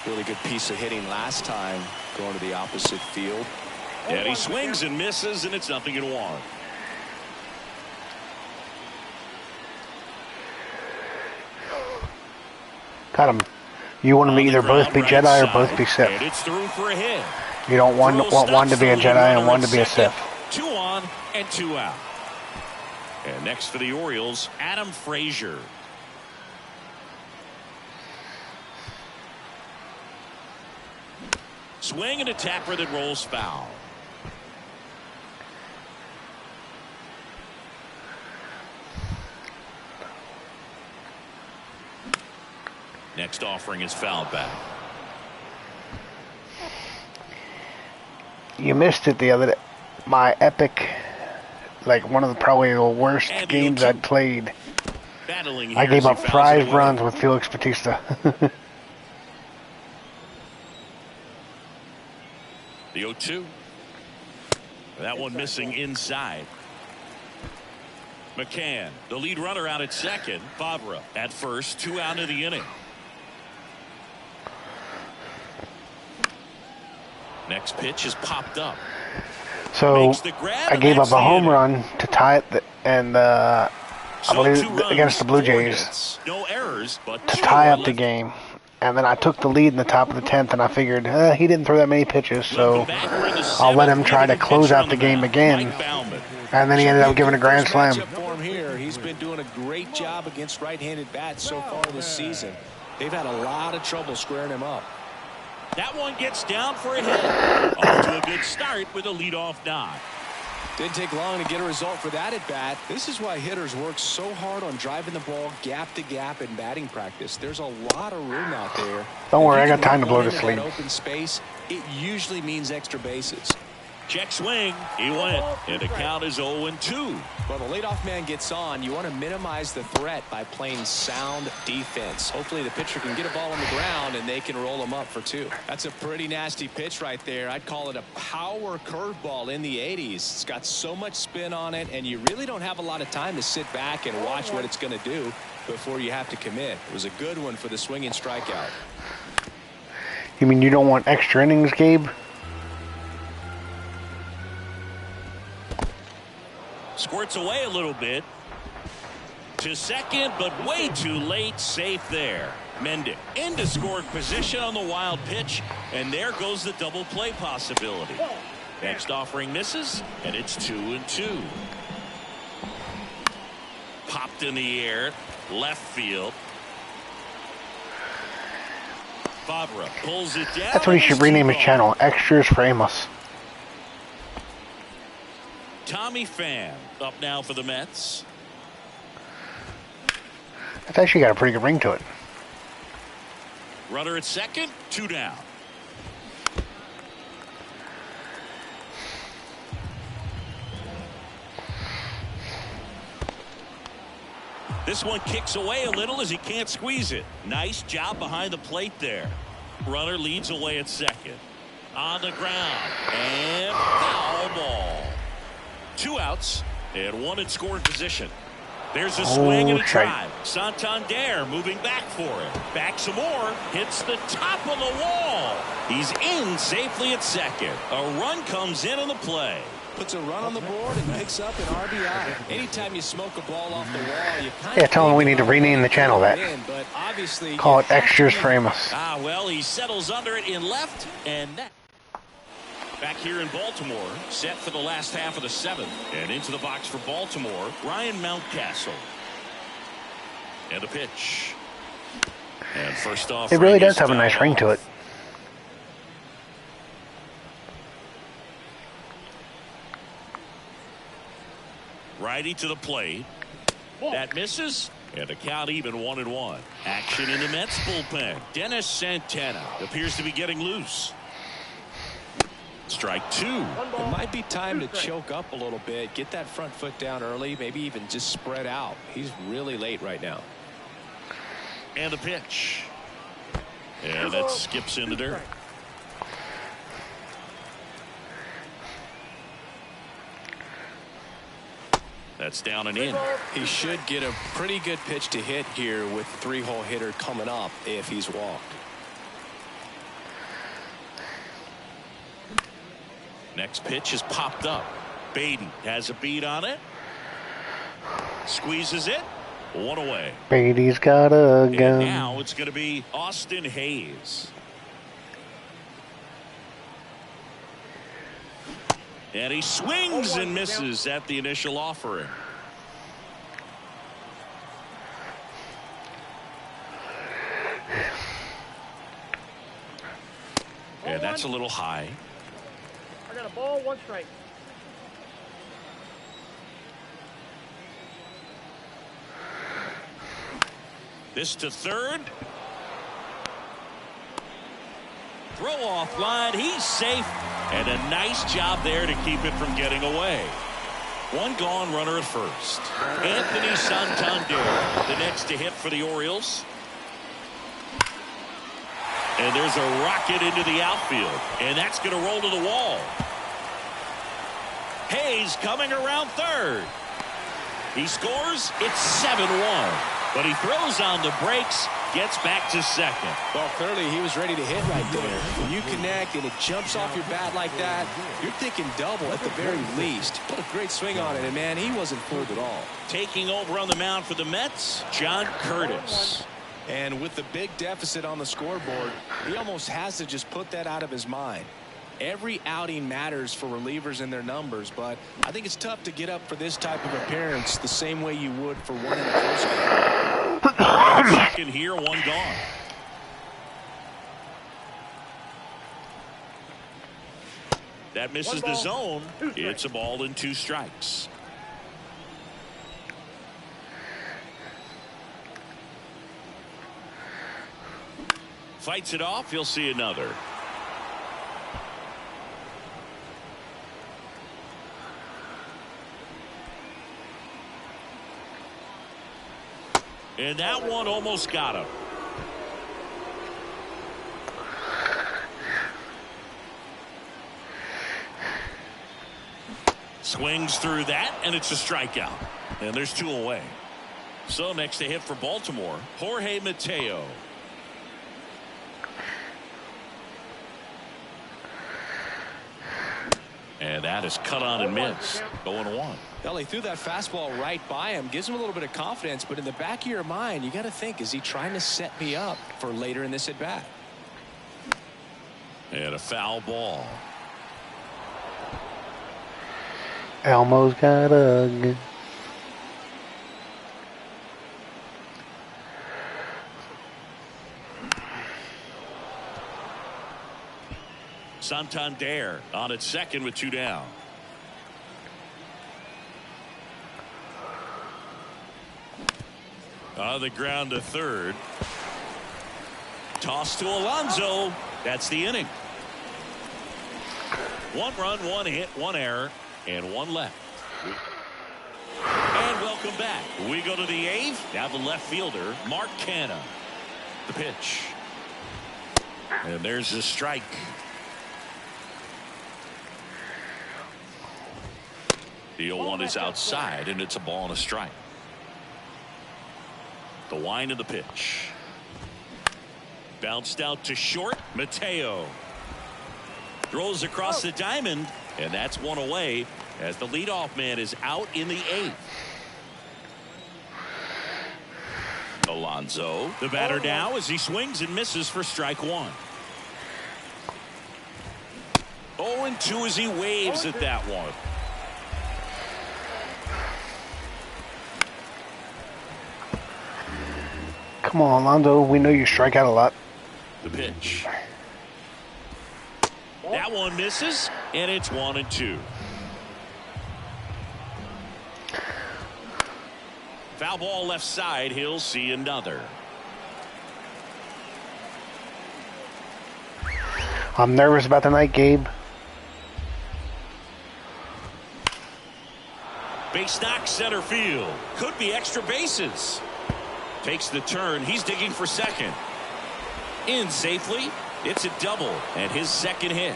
Really good piece of hitting last time, going to the opposite field. And he swings and misses, and it's 0-1. Got him. You want them to either both be Jedi or both be Sith. And it's through for a hit. You don't want one to be a Jedi and one to be a Sith. 2 on and 2 out. And next for the Orioles, Adam Frazier. Swing and a tapper that rolls foul. Next offering is fouled back. You missed it the other day. My epic, like one of the probably the worst games I'd played. I gave up 5 runs with Felix Bautista. 0-2. That one missing inside. McCann, the lead runner, out at second. Favre at first, 2 out of the inning. Next pitch is popped up. So I gave up a home run to tie it, I believe against the Blue Jays No errors, but to tie up the game. And then I took the lead in the top of the 10th, and I figured he didn't throw that many pitches, so I'll let him try to close out the game again. And then he ended up giving a grand slam. He's been doing a great job against right-handed bats so far this season. They've had a lot of trouble squaring him up. That one gets down for a hit. Off to a good start with a leadoff knock. Didn't take long to get a result for that at bat. This is why hitters work so hard on driving the ball gap to gap in batting practice. There's a lot of room out there. Don't worry, I got time to blow this lead. Open space, it usually means extra bases. Check swing. He went. And the count is 0-2. Well, the leadoff man gets on. You want to minimize the threat by playing sound defense. Hopefully the pitcher can get a ball on the ground and they can roll him up for 2. That's a pretty nasty pitch right there. I'd call it a power curveball in the 80s. It's got so much spin on it, and you really don't have a lot of time to sit back and watch what it's going to do before you have to commit. It was a good one for the swinging strikeout. You mean you don't want extra innings, Gabe? Squirts away a little bit to second, but way too late. Safe there. Mendick into scoring position on the wild pitch, and there goes the double play possibility. Next offering misses, and it's 2-2. Popped in the air, left field. Favre pulls it down. That's what he should rename his channel. Extras for Amos. Tommy Pham up now for the Mets. It's actually got a pretty good ring to it. Runner at second, 2 down. This one kicks away a little as he can't squeeze it. Nice job behind the plate there. Runner leads away at second. On the ground. And foul ball. 2 outs and 1 in scoring position. There's a swing and a drive. Santander moving back for it. Back some more. Hits the top of the wall. He's in safely at second. A run comes in on the play. Puts a run on the board and picks up an RBI. Anytime you smoke a ball off the wall, you kind of tell him we need to rename the channel that. But obviously call it Extras for Amos. Well, he settles under it in left, and that. Back here in Baltimore, set for the last half of the 7th. And into the box for Baltimore, Ryan Mountcastle. And a pitch. And first off, it really does have a nice ring to it. Righty to the plate. That misses. And a count even 1-1. Action in the Mets bullpen. Dennis Santana appears to be getting loose. Strike 2. It might be time to choke up a little bit, get that front foot down early, maybe even just spread out. He's really late right now. And a pitch. And that skips in the dirt. That's down and in. He should get a pretty good pitch to hit here with the 3-hole hitter coming up if he's walked. Next pitch is popped up. Beatty has a beat on it. Squeezes it. 1 away. Beatty's got a gun. And now it's going to be Austin Hayes. And he swings and misses at the initial offering. And that's a little high. I got a ball, 1 strike. This to third. Throw off line. He's safe. And a nice job there to keep it from getting away. 1 gone, runner at first. Anthony Santander, the next to hit for the Orioles. And there's a rocket into the outfield. And that's going to roll to the wall. Hayes coming around third. He scores. It's 7-1. But he throws on the brakes. Gets back to second. Well, clearly he was ready to hit right there. When you connect and it jumps off your bat like that, you're thinking double at the very least. Put a great swing on it, and man, he wasn't fooled at all. Taking over on the mound for the Mets, John Curtis. And with the big deficit on the scoreboard, he almost has to just put that out of his mind. Every outing matters for relievers and their numbers, but I think it's tough to get up for this type of appearance the same way you would for one in the first game. Second here, one gone. That misses the zone. It's a ball and 2 strikes. Fights it off. You'll see another. And that one almost got him. Swings through that, and it's a strikeout. And there's 2 away. So next to hit for Baltimore, Jorge Mateo. And that is cut on and missed. 0-1. Well, he threw that fastball right by him. Gives him a little bit of confidence, but in the back of your mind, you got to think, is he trying to set me up for later in this at-bat? And a foul ball. Elmo's got a... Santander on at second with 2 down. On the ground to third. Toss to Alonso. That's the inning. 1 run, 1 hit, 1 error, and 1 left. And welcome back. We go to the 8th. Now the left fielder, Mark Canha. The pitch. And there's a strike. The 0-1 is outside, and it's a ball and a strike. The wind of the pitch. Bounced out to short. Mateo throws across the diamond, and that's 1 away as the leadoff man is out in the 8th. Alonso, the batter now as he swings and misses for strike 1. 0-2 as he waves at that one. Come on, Alonso. We know you strike out a lot. The pitch. That one misses, and it's 1-2. Foul ball left side. He'll see another. I'm nervous about tonight, Gabe. Base knock center field. Could be extra bases. Takes the turn. He's digging for second. In safely. It's a double and his second hit.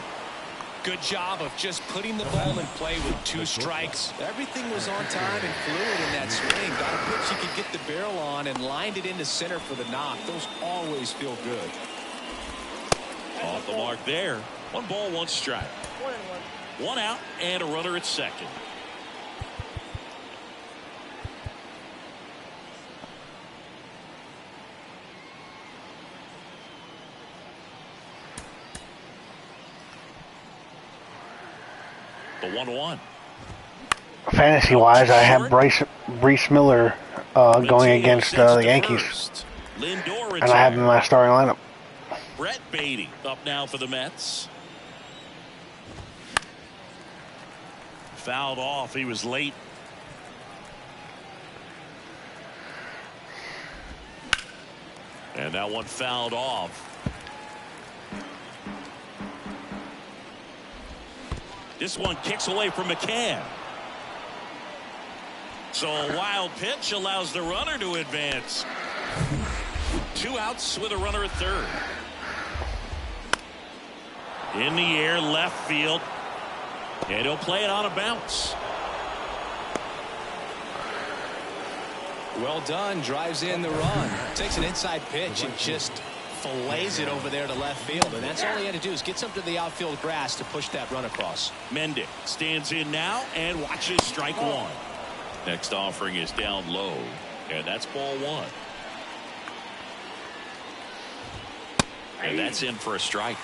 Good job of just putting the ball in play with 2 strikes. Everything was on time and fluid in that swing. Got a pitch he could get the barrel on and lined it into center for the knock. Those always feel good. Off the mark there. 1 ball, 1 strike. 1 out and a runner at second. The 1-1. Fantasy-wise, I have Bryce Miller going against the Yankees, and I have him in my starting lineup. Brett Beatty up now for the Mets. Fouled off. He was late. And that one fouled off. This one kicks away from McCann. So a wild pitch allows the runner to advance. 2 outs with a runner at third. In the air, left field. And he'll play it on a bounce. Well done. Drives in the run. Takes an inside pitch and just fillets it over there to left field. And that's all he had to do is get something to the outfield grass to push that run across. Mendick stands in now and watches strike one. Next offering is down low. And that's ball one. And that's in for a strike.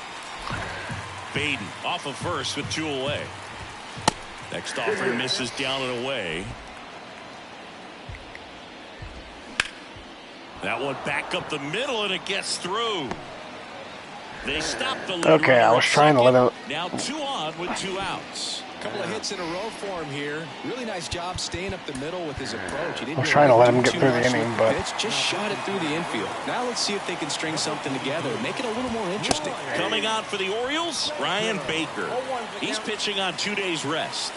Baden off of first with 2 away. Next offering misses down and away. That one back up the middle and it gets through. They stop the lead. Okay, I was trying to let him. Now 2 on with 2 outs. A couple of hits in a row for him here. Really nice job staying up the middle with his approach. I was trying to let him get through the inning, but just shot it through the infield. Now let's see if they can string something together, make it a little more interesting. Coming on for the Orioles, Ryan Baker. He's pitching on 2 days rest.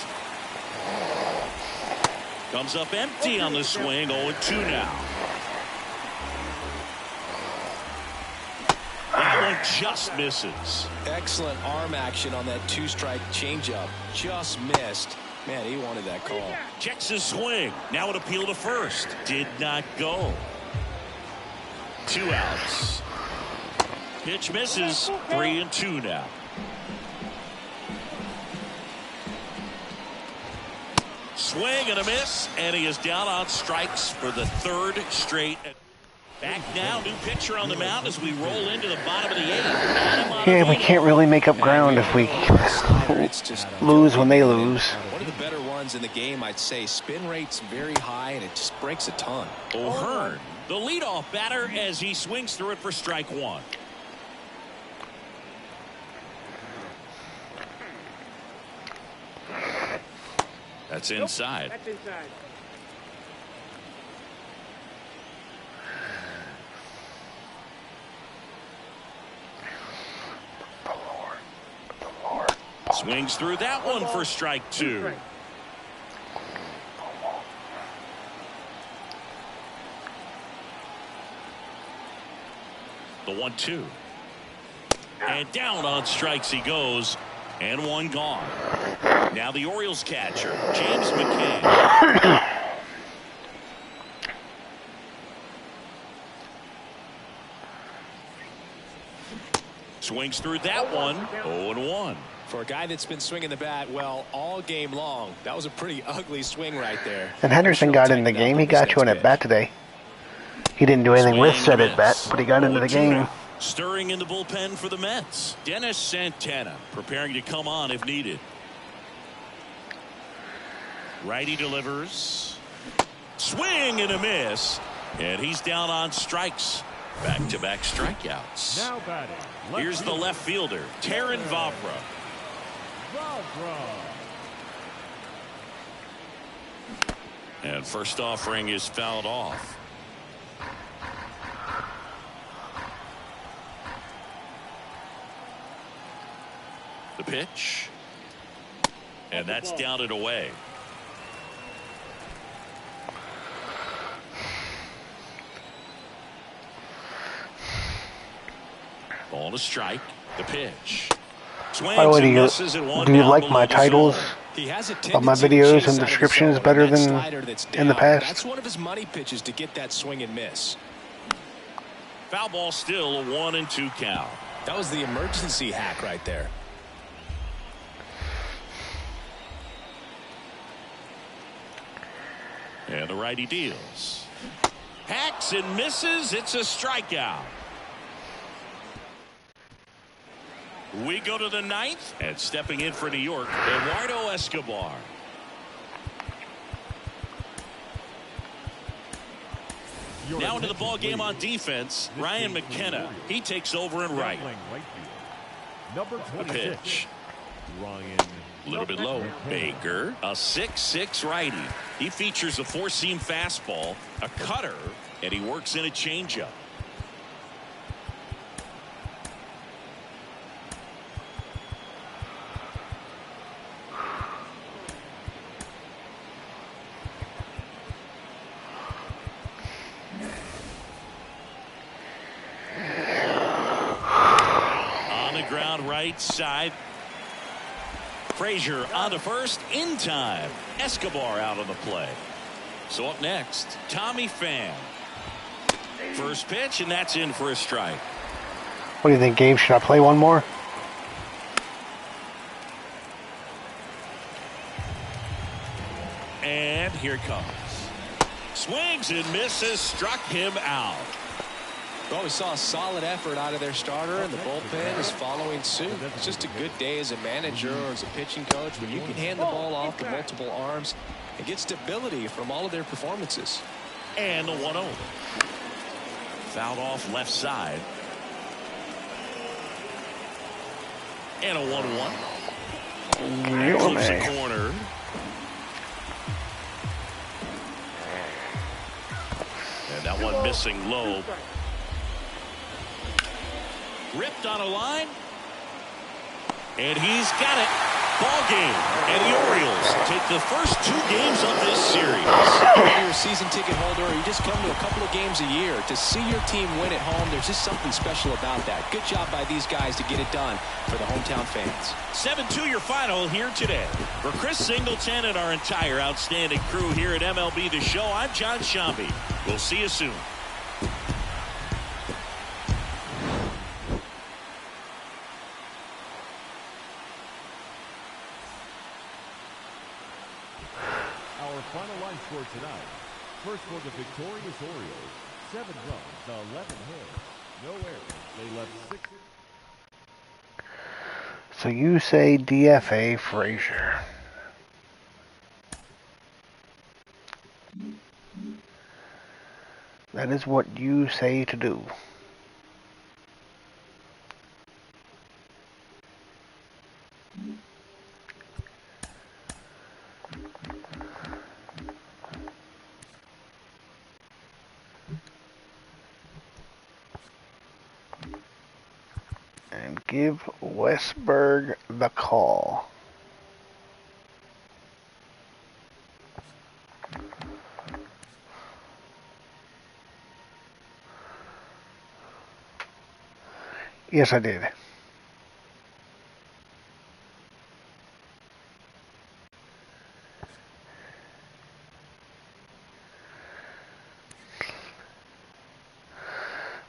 Comes up empty on the swing. 0-2 now. That one just misses. Excellent arm action on that 2-strike changeup. Just missed. Man, he wanted that call. Checks his swing. Now an appeal to first. Did not go. 2 outs. Pitch misses. 3-2 now. Swing and a miss, and he is down on strikes for the 3rd straight. Back now, new pitcher on the mound as we roll into the bottom of the 8th. yeah, we can't really make up ground if we lose when they lose. One of the better ones in the game, I'd say. Spin rate's very high, and it just breaks a ton. O'Hearn, the leadoff batter, as he swings through it for strike 1. That's inside. That's inside. Swings through that one for strike 2. The 1-2. And down on strikes he goes. And 1 gone. Now the Orioles catcher, James McCann. Swings through that one. 0-1. For a guy that's been swinging the bat, well, all game long, that was a pretty ugly swing right there. And Henderson got in the game. He got you an at bat today. He didn't do anything with said at bat, but he got into the game. Stirring in the bullpen for the Mets. Dennis Santana preparing to come on if needed. Righty delivers. Swing and a miss. And he's down on strikes. Back-to-back strikeouts. Now batting. Here's the left fielder, Taron Vavra. And first offering is fouled off. The pitch. And that's down and away. Ball to strike. The pitch. By the way, do you like my titles of my videos and descriptions better than in the past? That's one of his money pitches to get that swing and miss. Foul ball still, a 1-2 count. That was the emergency hack right there. And the righty deals. Hacks and misses. It's a strikeout. We go to the 9th, and stepping in for New York, Eduardo Escobar. Now into the ball game on defense, Ryan McKenna. He takes over in right. A pitch. A little bit low. Baker, a 6'6" righty. He features a 4-seam fastball, a cutter, and he works in a changeup. right side. Frazier on to first in time. Escobar out on the play. So up next, Tommy Pham. First pitch, and that's in for a strike. What do you think, Gabe? Should I play one more? And here it comes. Swings and misses, struck him out. Well, we saw a solid effort out of their starter, and the bullpen is following suit. It's just a good day as a manager or as a pitching coach when you can hand the ball off to multiple arms and get stability from all of their performances. And the 1-0. Fouled off left side. And a 1-1. Flips the corner. And that one missing low. Ripped on a line. And he's got it. Ball game. And the Orioles take the first 2 games of this series. Whether you're a season ticket holder or you just come to a couple of games a year, to see your team win at home, there's just something special about that. Good job by these guys to get it done for the hometown fans. 7-2 your final here today. For Chris Singleton and our entire outstanding crew here at MLB The Show, I'm John Shambi. We'll see you soon. Final line score tonight. First for the victorious Orioles, 7 runs, 11 hits, no errors. They left 6. So you say DFA Frazier. That is what you say to do. And give Westberg the call. Yes, I did.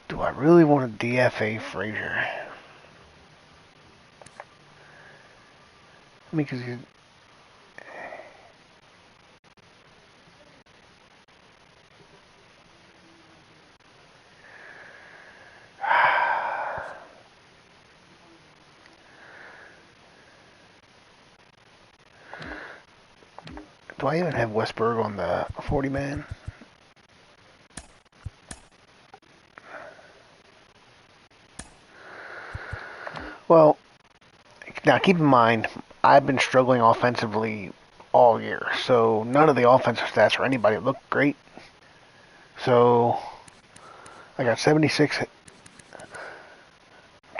Do I really want to DFA Frazier? I mean, because he's... Do I even have Westberg on the 40-man? Well, now keep in mind, I've been struggling offensively all year, so none of the offensive stats for anybody look great. So I got 76,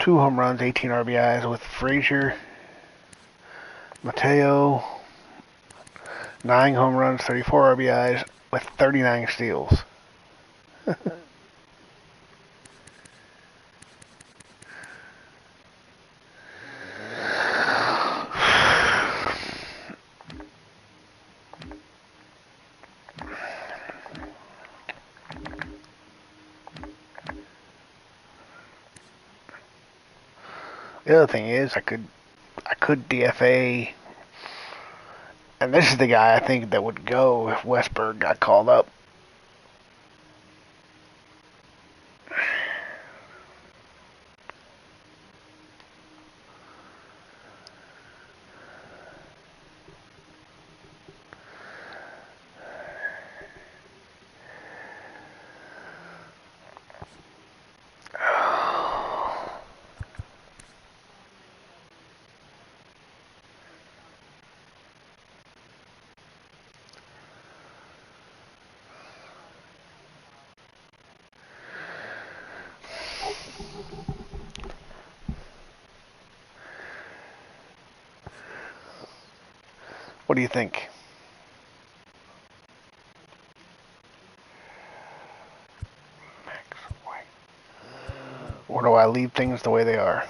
2 home runs, 18 RBIs with Frazier. Mateo, 9 home runs, 34 RBIs with 39 steals. The other thing is, I could DFA, and this is the guy I think that would go if Westberg got called up. What do you think? Or do I leave things the way they are?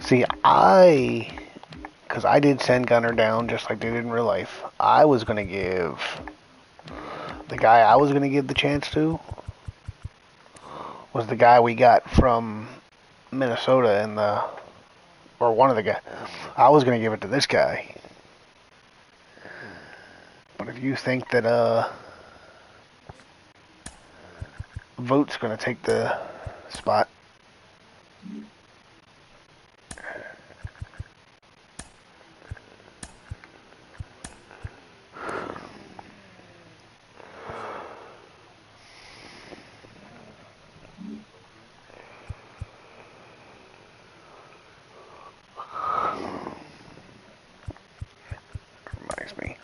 See, because I did send Gunner down just like they did in real life. I was going to give, the guy I was going to give the chance to was the guy we got from Minnesota or one of the guys. I was going to give it to this guy. But if you think that, Vote's going to take the spot. Reminds me.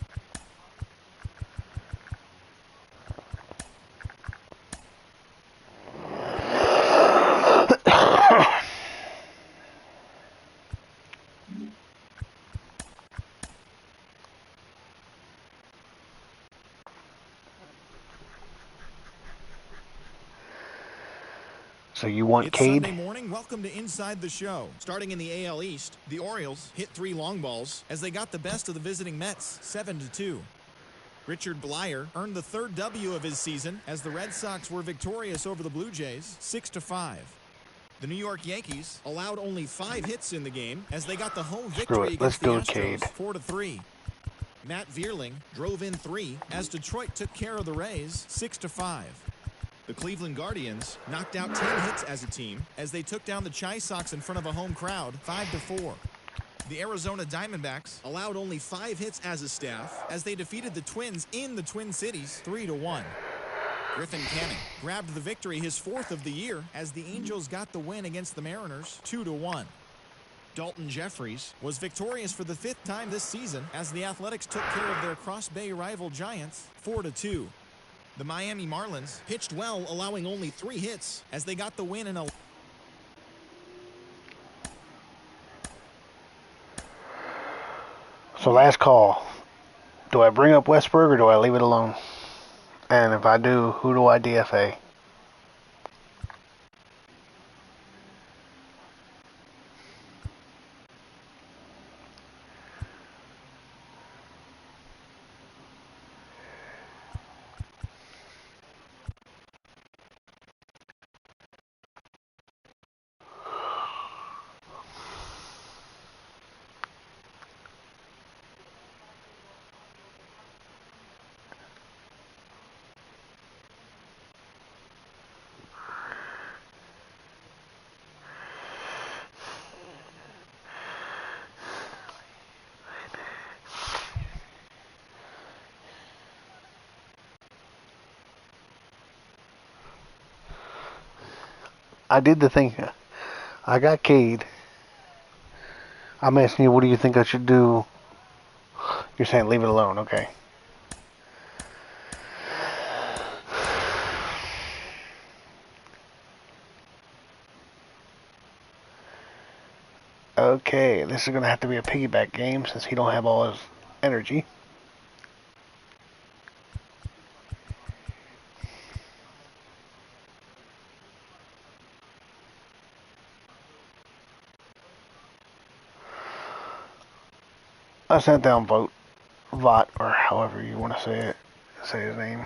So you want It's Cade? Sunday morning. Welcome to Inside the Show. Starting in the AL East, the Orioles hit 3 long balls as they got the best of the visiting Mets, 7-2. Richard Blyer earned the 3rd W of his season as the Red Sox were victorious over the Blue Jays, 6-5. The New York Yankees allowed only 5 hits in the game as they got the home victory Let's against the do it, Astros, Cade. 4-3. Matt Vierling drove in 3 as Detroit took care of the Rays, 6-5. The Cleveland Guardians knocked out 10 hits as a team as they took down the Chi Sox in front of a home crowd, 5-4. The Arizona Diamondbacks allowed only 5 hits as a staff as they defeated the Twins in the Twin Cities, 3-1. Griffin Canning grabbed the victory, his 4th of the year, as the Angels got the win against the Mariners, 2-1. Dalton Jeffries was victorious for the 5th time this season as the Athletics took care of their Cross Bay rival Giants, 4-2. The Miami Marlins pitched well, allowing only 3 hits as they got the win in a... So last call. Do I bring up Westberg or do I leave it alone? And if I do, who do I DFA? I did the thing. I got Cade. I'm asking you, what do you think I should do? You're saying leave it alone, okay. Okay, this is going to have to be a piggyback game since he don't have all his energy. I sent down Vot, or however you want to say his name.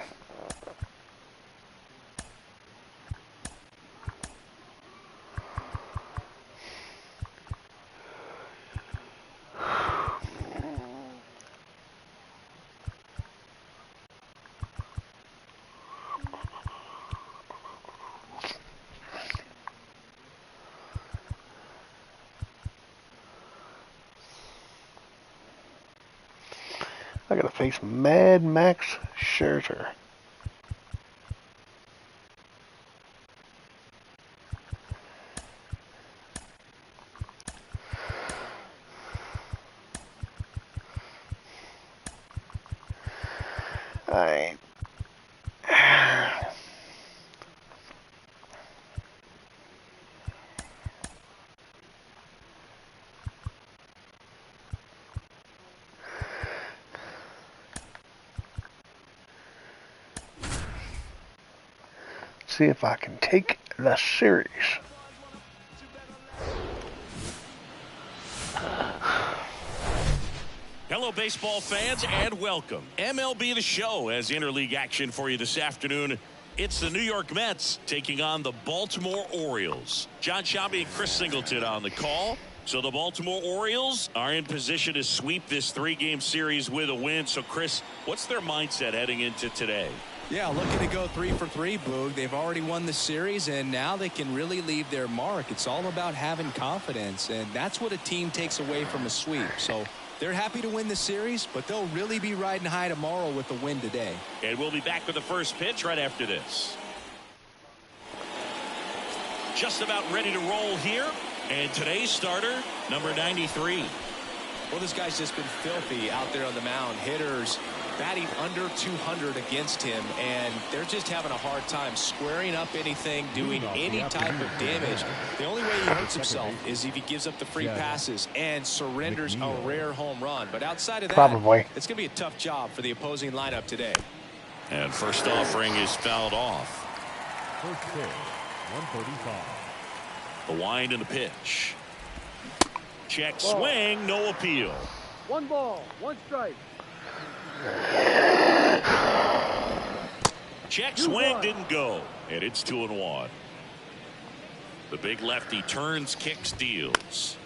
I gotta face Mad Max Scherzer. Alright. See if I can take the series. Hello, baseball fans, and welcome. MLB The Show has interleague action for you this afternoon. It's the New York Mets taking on the Baltimore Orioles. John Shelby and Chris Singleton on the call. So the Baltimore Orioles are in position to sweep this 3-game series with a win. So, Chris, what's their mindset heading into today? Yeah, looking to go 3 for 3, Boog. They've already won the series, and now they can really leave their mark. It's all about having confidence, and that's what a team takes away from a sweep. So they're happy to win the series, but they'll really be riding high tomorrow with the win today. And we'll be back with the first pitch right after this. Just about ready to roll here. And today's starter, number 93. Well, this guy's just been filthy out there on the mound. Hitters batting under 200 against him, and they're just having a hard time squaring up anything, doing any type of damage. The only way he hurts himself is if he gives up the free passes and surrenders a rare home run. But outside of that, it's going to be a tough job for the opposing lineup today. And first offering is fouled off. First pitch, 135. The wind and the pitch. Check swing, no appeal. 1 ball, 1 strike. Check swing didn't go, and it's 2-1. The big lefty turns, kicks, deals.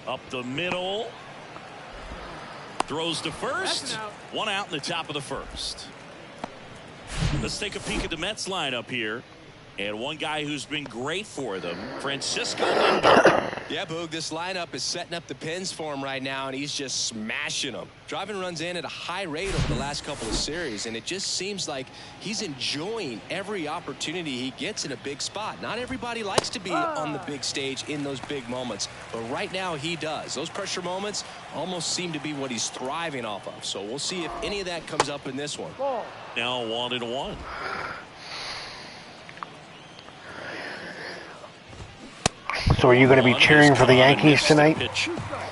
Up the middle. Throws to first. 1 out in the top of the first. Let's take a peek at the Mets lineup here. And one guy who's been great for them, Francisco Lindor. Yeah, Boog, this lineup is setting up the pins for him right now, and he's just smashing them. Driving runs in at a high rate over the last couple of series, and it just seems like he's enjoying every opportunity he gets in a big spot. Not everybody likes to be on the big stage in those big moments, but right now he does. Those pressure moments almost seem to be what he's thriving off of. So we'll see if any of that comes up in this one. Now 1-1. So are you going to be cheering for the Yankees tonight?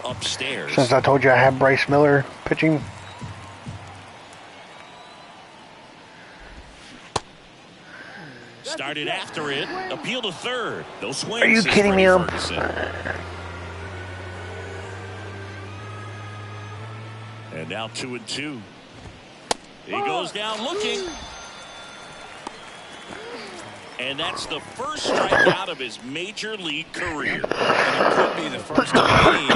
Upstairs. Since I told you I have Bryce Miller pitching. Started after it. Appeal to third. No swings. Are you kidding me? And now 2-2. He goes down looking. And that's the first strikeout of his major league career. And it could be the first of many.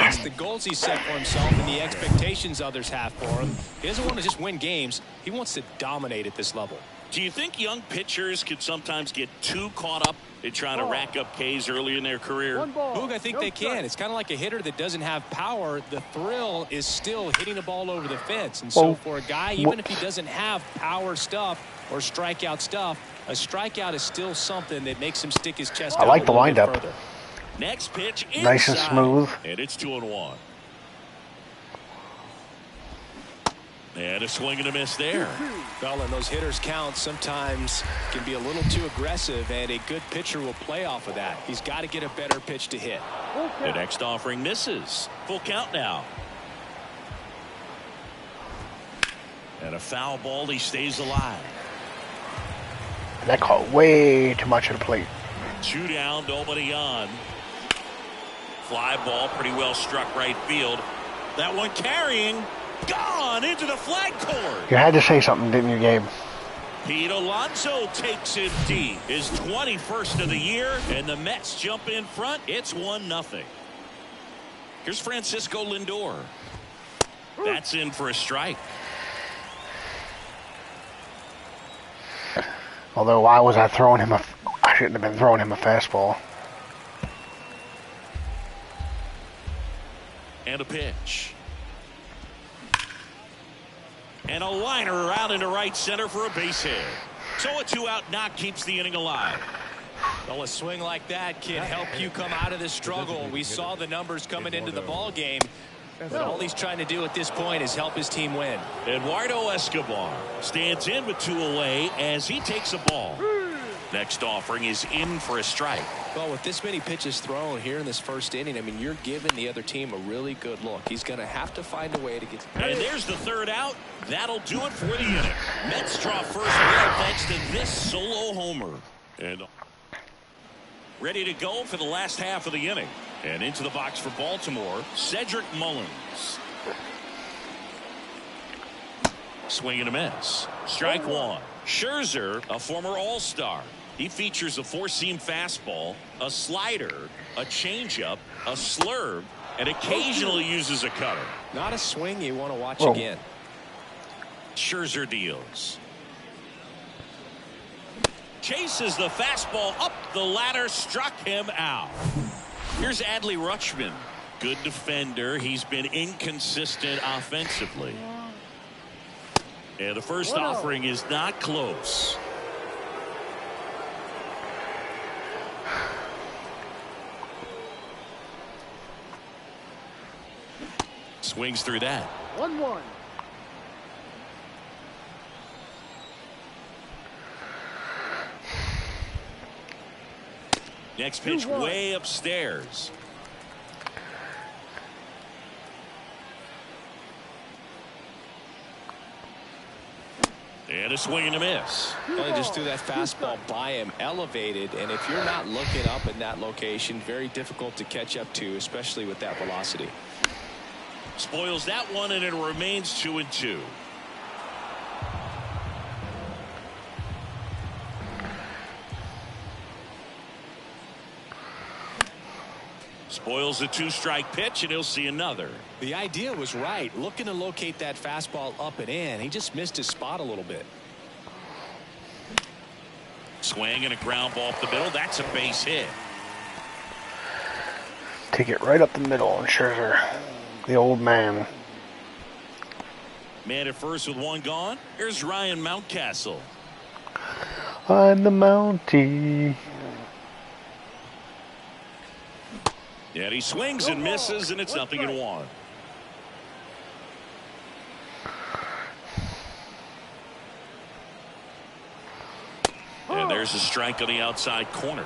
It's the goals he set for himself and the expectations others have for him. He doesn't want to just win games. He wants to dominate at this level. Do you think young pitchers can sometimes get too caught up in trying to rack up Ks early in their career? Boog, I think they can. It's kind of like a hitter that doesn't have power. The thrill is still hitting the ball over the fence. And so for a guy, even if he doesn't have power stuff or strikeout stuff, a strikeout is still something that makes him stick his chest out. I like the windup. Next pitch inside, nice and smooth. And it's 2-1. And a swing and a miss there. Well, and those hitters count sometimes can be a little too aggressive, and a good pitcher will play off of that. He's got to get a better pitch to hit. The next offering misses. Full count now. And a foul ball. He stays alive. That caught way too much of the plate. 2 down, nobody on. Fly ball, pretty well struck right field. That one carrying. Gone into the flag cord. You had to say something, didn't you, Gabe? Pete Alonso takes it deep. His 21st of the year, and the Mets jump in front. It's 1-0. Here's Francisco Lindor. That's in for a strike. Although, why was I throwing him I shouldn't have been throwing him a fastball. And a pitch. And a liner out into right center for a base hit. So a 2-out knock keeps the inning alive. Well, a swing like that can help you come out of this struggle. We saw the numbers coming into the ball game. But all he's trying to do at this point is help his team win. Eduardo Escobar stands in with 2 away as he takes a ball. Next offering is in for a strike. Well, with this many pitches thrown here in this first inning, I mean, you're giving the other team a really good look. He's going to have to find a way to get. And there's the 3rd out. That'll do it for the inning. Mets draw first blood thanks to this solo homer. And ready to go for the last half of the inning. And into the box for Baltimore, Cedric Mullins. Swing and a miss. Strike one. Scherzer, a former All-Star. He features a four-seam fastball, a slider, a changeup, a slurve, and occasionally uses a cutter. Not a swing you want to watch again. Scherzer deals. Chases the fastball up the ladder, struck him out. Here's Adley Rutschman. Good defender. He's been inconsistent offensively. And the first offering is not close. Swings through that. 1-1. Next pitch way upstairs. And a swing and a miss. Well, he just threw that fastball by him, elevated, and if you're not looking up in that location, very difficult to catch up to, especially with that velocity. Spoils that one, and it remains 2-2. Spoils the two-strike pitch, and he'll see another. The idea was right, looking to locate that fastball up and in. He just missed his spot a little bit. Swing and a ground ball up the middle. That's a base hit. Take it right up the middle, and Scherzer, the old man. Man at first with one gone. Here's Ryan Mountcastle. I'm the Mountie. And he swings and misses, and it's 0-1. And there's a strike on the outside corner.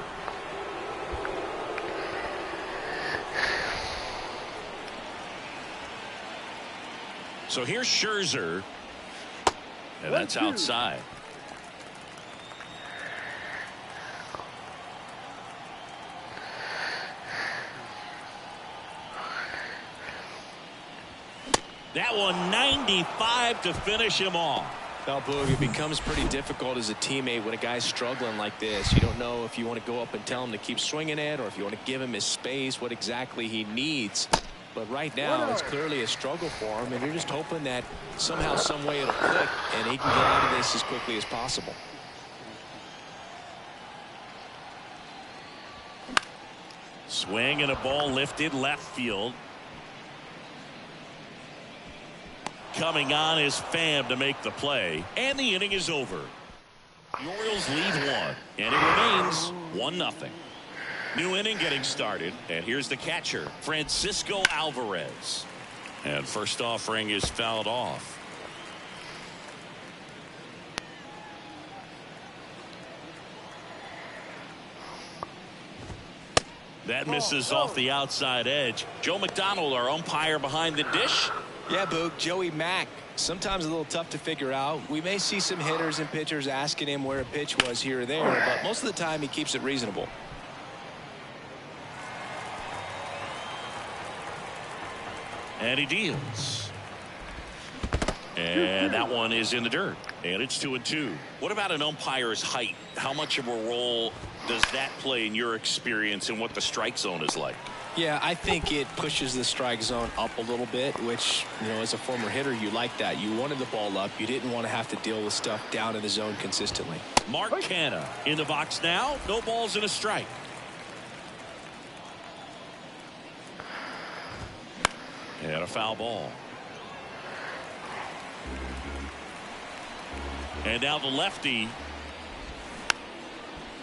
So here's Scherzer, and that's outside. That one 95 to finish him off. Now, Boog, it becomes pretty difficult as a teammate when a guy's struggling like this. You don't know if you want to go up and tell him to keep swinging it or if you want to give him his space, what exactly he needs. But right now, it's clearly a struggle for him, and you're just hoping that somehow, some way it'll click, and he can get out of this as quickly as possible. Swing and a ball lifted left field. Coming on is Pham to make the play, and the inning is over. The Orioles lead one, and it remains 1-0. New inning getting started, and here's the catcher, Francisco Alvarez. And first offering is fouled off. That misses off the outside edge. Joe McDonald, our umpire behind the dish. Yeah, Boog, Joey Mack, sometimes a little tough to figure out. We may see some hitters and pitchers asking him where a pitch was here or there, but most of the time he keeps it reasonable. And he deals. And that one is in the dirt. And it's 2-2. What about an umpire's height? How much of a role does that play in your experience and what the strike zone is like? Yeah, I think it pushes the strike zone up a little bit, which, you know, as a former hitter, you like that. You wanted the ball up. You didn't want to have to deal with stuff down in the zone consistently. Mark Canha in the box now. No balls and a strike. And a foul ball. And now the lefty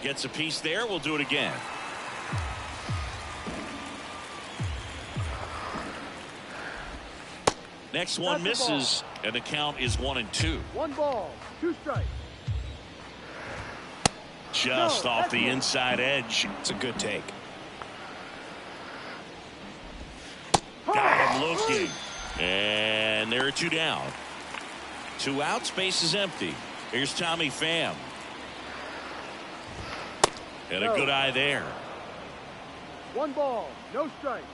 gets a piece there. We'll do it again. Next one misses, and the count is 1-2. 1 ball, 2 strikes. Just off the inside edge. It's a good take. Got him looking. And there are 2 down. 2 outs, base is empty. Here's Tommy Pham. And a good eye there. 1 ball, no strike.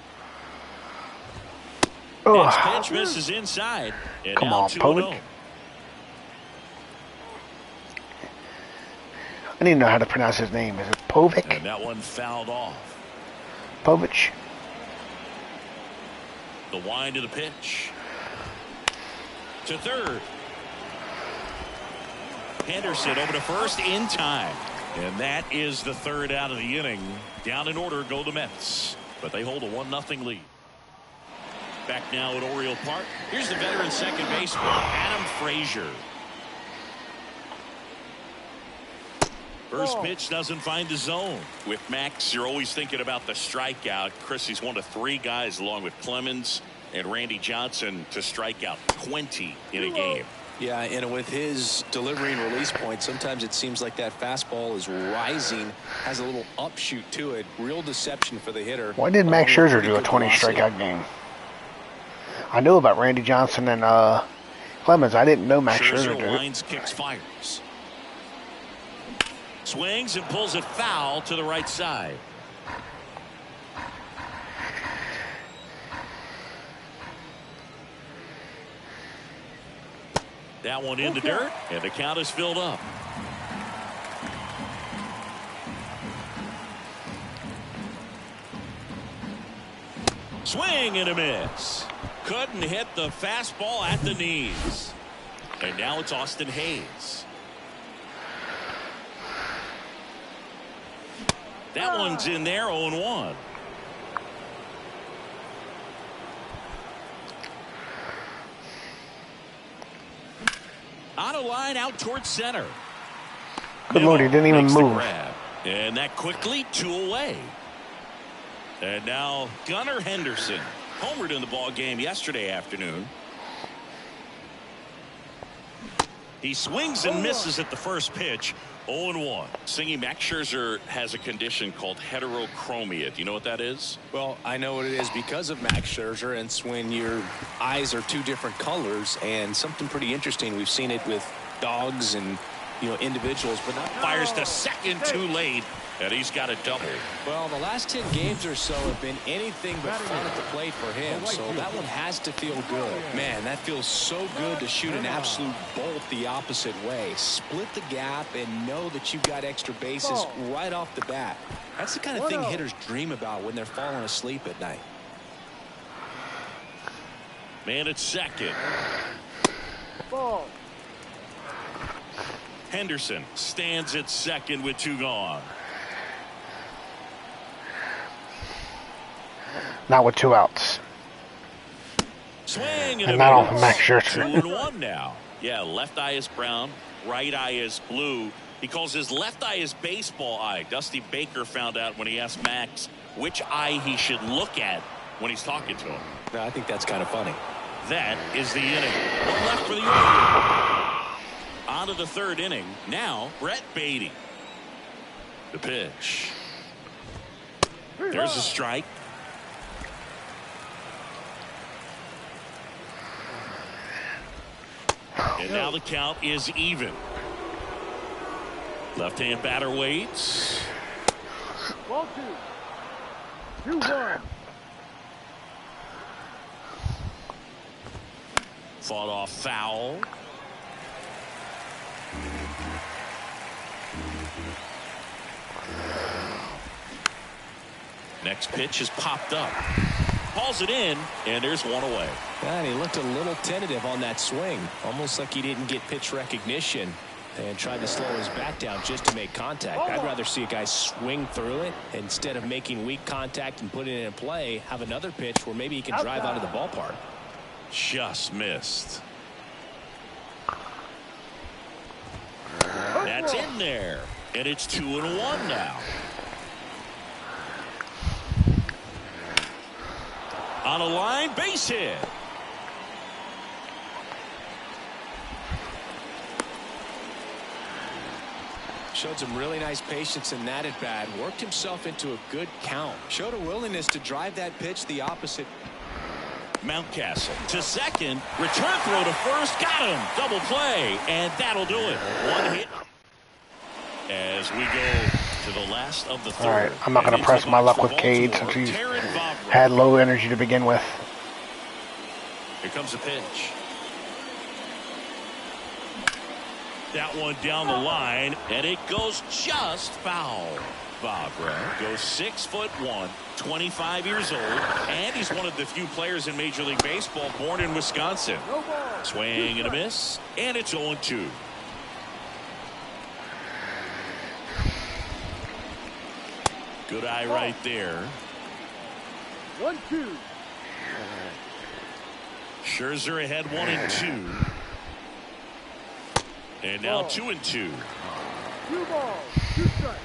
Next pitch misses inside. And Come now on, 2-0. I didn't know how to pronounce his name. Is it Povic? And that one fouled off. Povich? The wind of the pitch. To third. Henderson over to first in time. And that is the third out of the inning. Down in order go the Mets. But they hold a 1-0 lead. Back now at Oriole Park. Here's the veteran second baseman, Adam Frazier. First pitch doesn't find the zone. With Max, you're always thinking about the strikeout. Chris, he's one of 3 guys along with Clemens and Randy Johnson to strike out 20 in a game. Yeah, and with his delivery and release point, sometimes it seems like that fastball is rising, has a little upshoot to it. Real deception for the hitter. Why did Max Scherzer do a 20 strikeout game? I knew about Randy Johnson and Clemens. I didn't know Max Scherzer did it. Lines, kicks, fires. Swings and pulls it foul to the right side. That one in the dirt, and the count is filled up. Swing and a miss. Couldn't hit the fastball at the knees. And now it's Austin Hayes. That one's in there, 0-1. On a line out towards center. Good Lord, he didn't even move. And that quickly 2 away. And now Gunnar Henderson homered in the ball game yesterday afternoon. He swings and misses at the first pitch. 0-1. Singing, Max Scherzer has a condition called heterochromia. Do you know what that is? Well, I know what it is because of Max Scherzer, and it's when your eyes are 2 different colors, and something pretty interesting. We've seen it with dogs and, you know, individuals, but not. Fires to second too late, and he's got a double. Well, the last 10 games or so have been anything but fun at the plate for him, so that one has to feel good. Man, that feels so good to shoot an absolute bolt the opposite way. Split the gap and know that you've got extra bases right off the bat. That's the kind of thing hitters dream about when they're falling asleep at night. Man at second. Ball. Henderson stands at second with 2 gone. Not with 2 outs. Swing and not off of Max Scherzer. 2-1 now. Yeah, left eye is brown, right eye is blue. He calls his left eye his baseball eye. Dusty Baker found out when he asked Max which eye he should look at when he's talking to him. I think that's kind of funny. That is the inning. 1 left for the Orioles. On to the 3rd inning. Now, Brett Beatty. The pitch. There's a strike. And now the count is even. Left-hand batter waits. Ball 2. 2-1. Fought off foul. Next pitch is popped up. Hauls it in, and there's 1 away. And he looked a little tentative on that swing, almost like he didn't get pitch recognition and tried to slow his bat down just to make contact. I'd rather see a guy swing through it instead of making weak contact and putting it in play. Have another pitch where maybe he can drive out of the ballpark. Just missed. That's in there, and it's 2-1 now. On a line, base hit. Showed some really nice patience in that at bat. Worked himself into a good count. Showed a willingness to drive that pitch the opposite. Mountcastle to second. Return throw to first. Got him. Double play. And that'll do it. 1 hit. As we go to the last of the 3rd. All right, I'm not going to press my luck with Cade since he's had low energy to begin with. Here comes a pitch. that one down the line, and it goes just foul. Vavra goes 6'1", 25 years old, and he's one of the few players in Major League Baseball born in Wisconsin. Swing and a miss, and it's 0-2. Good eye right there. 1-2. Scherzer ahead 1-2. And now 2-2. 2 balls, 2 strikes.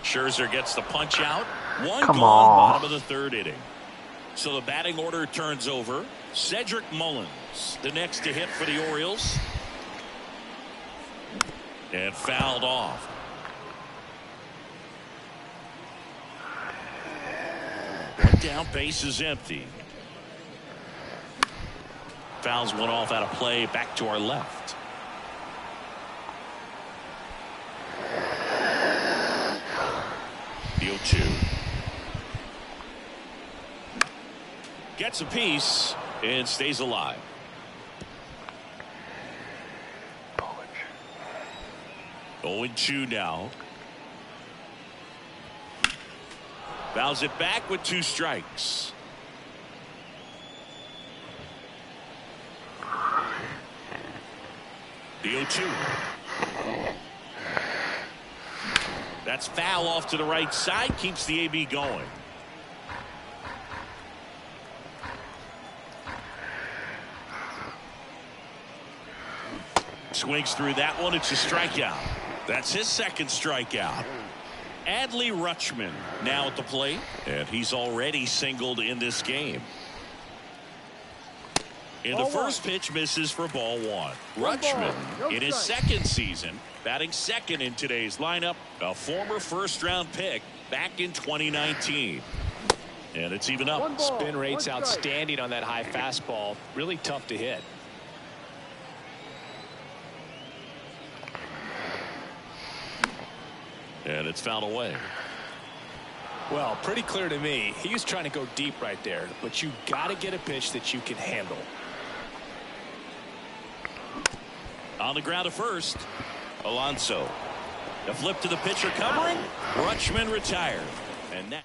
Scherzer gets the punch out. One Come gone, on. bottom of the third inning. So the batting order turns over. Cedric Mullins, the next to hit for the Orioles. And fouled off. One down, base is empty. Fouls one off out of play, back to our left. The 0-2. Gets a piece and stays alive. Going 2 now. Fouls it back with 2 strikes. The 0-2. That's foul off to the right side. Keeps the AB going. Swings through that one. It's a strikeout. That's his second strikeout. Adley Rutschman now at the plate, and he's already singled in this game. In the first pitch, misses for ball 1. Rutschman in his second season, batting second in today's lineup, a former first-round pick back in 2019. And it's even up. Spin rate's outstanding on that high fastball. Really tough to hit. And it's fouled away. Well, pretty clear to me. He was trying to go deep right there, but you got to get a pitch that you can handle. On the ground at first, Alonso. The flip to the pitcher covering. Rutschman retired. And that.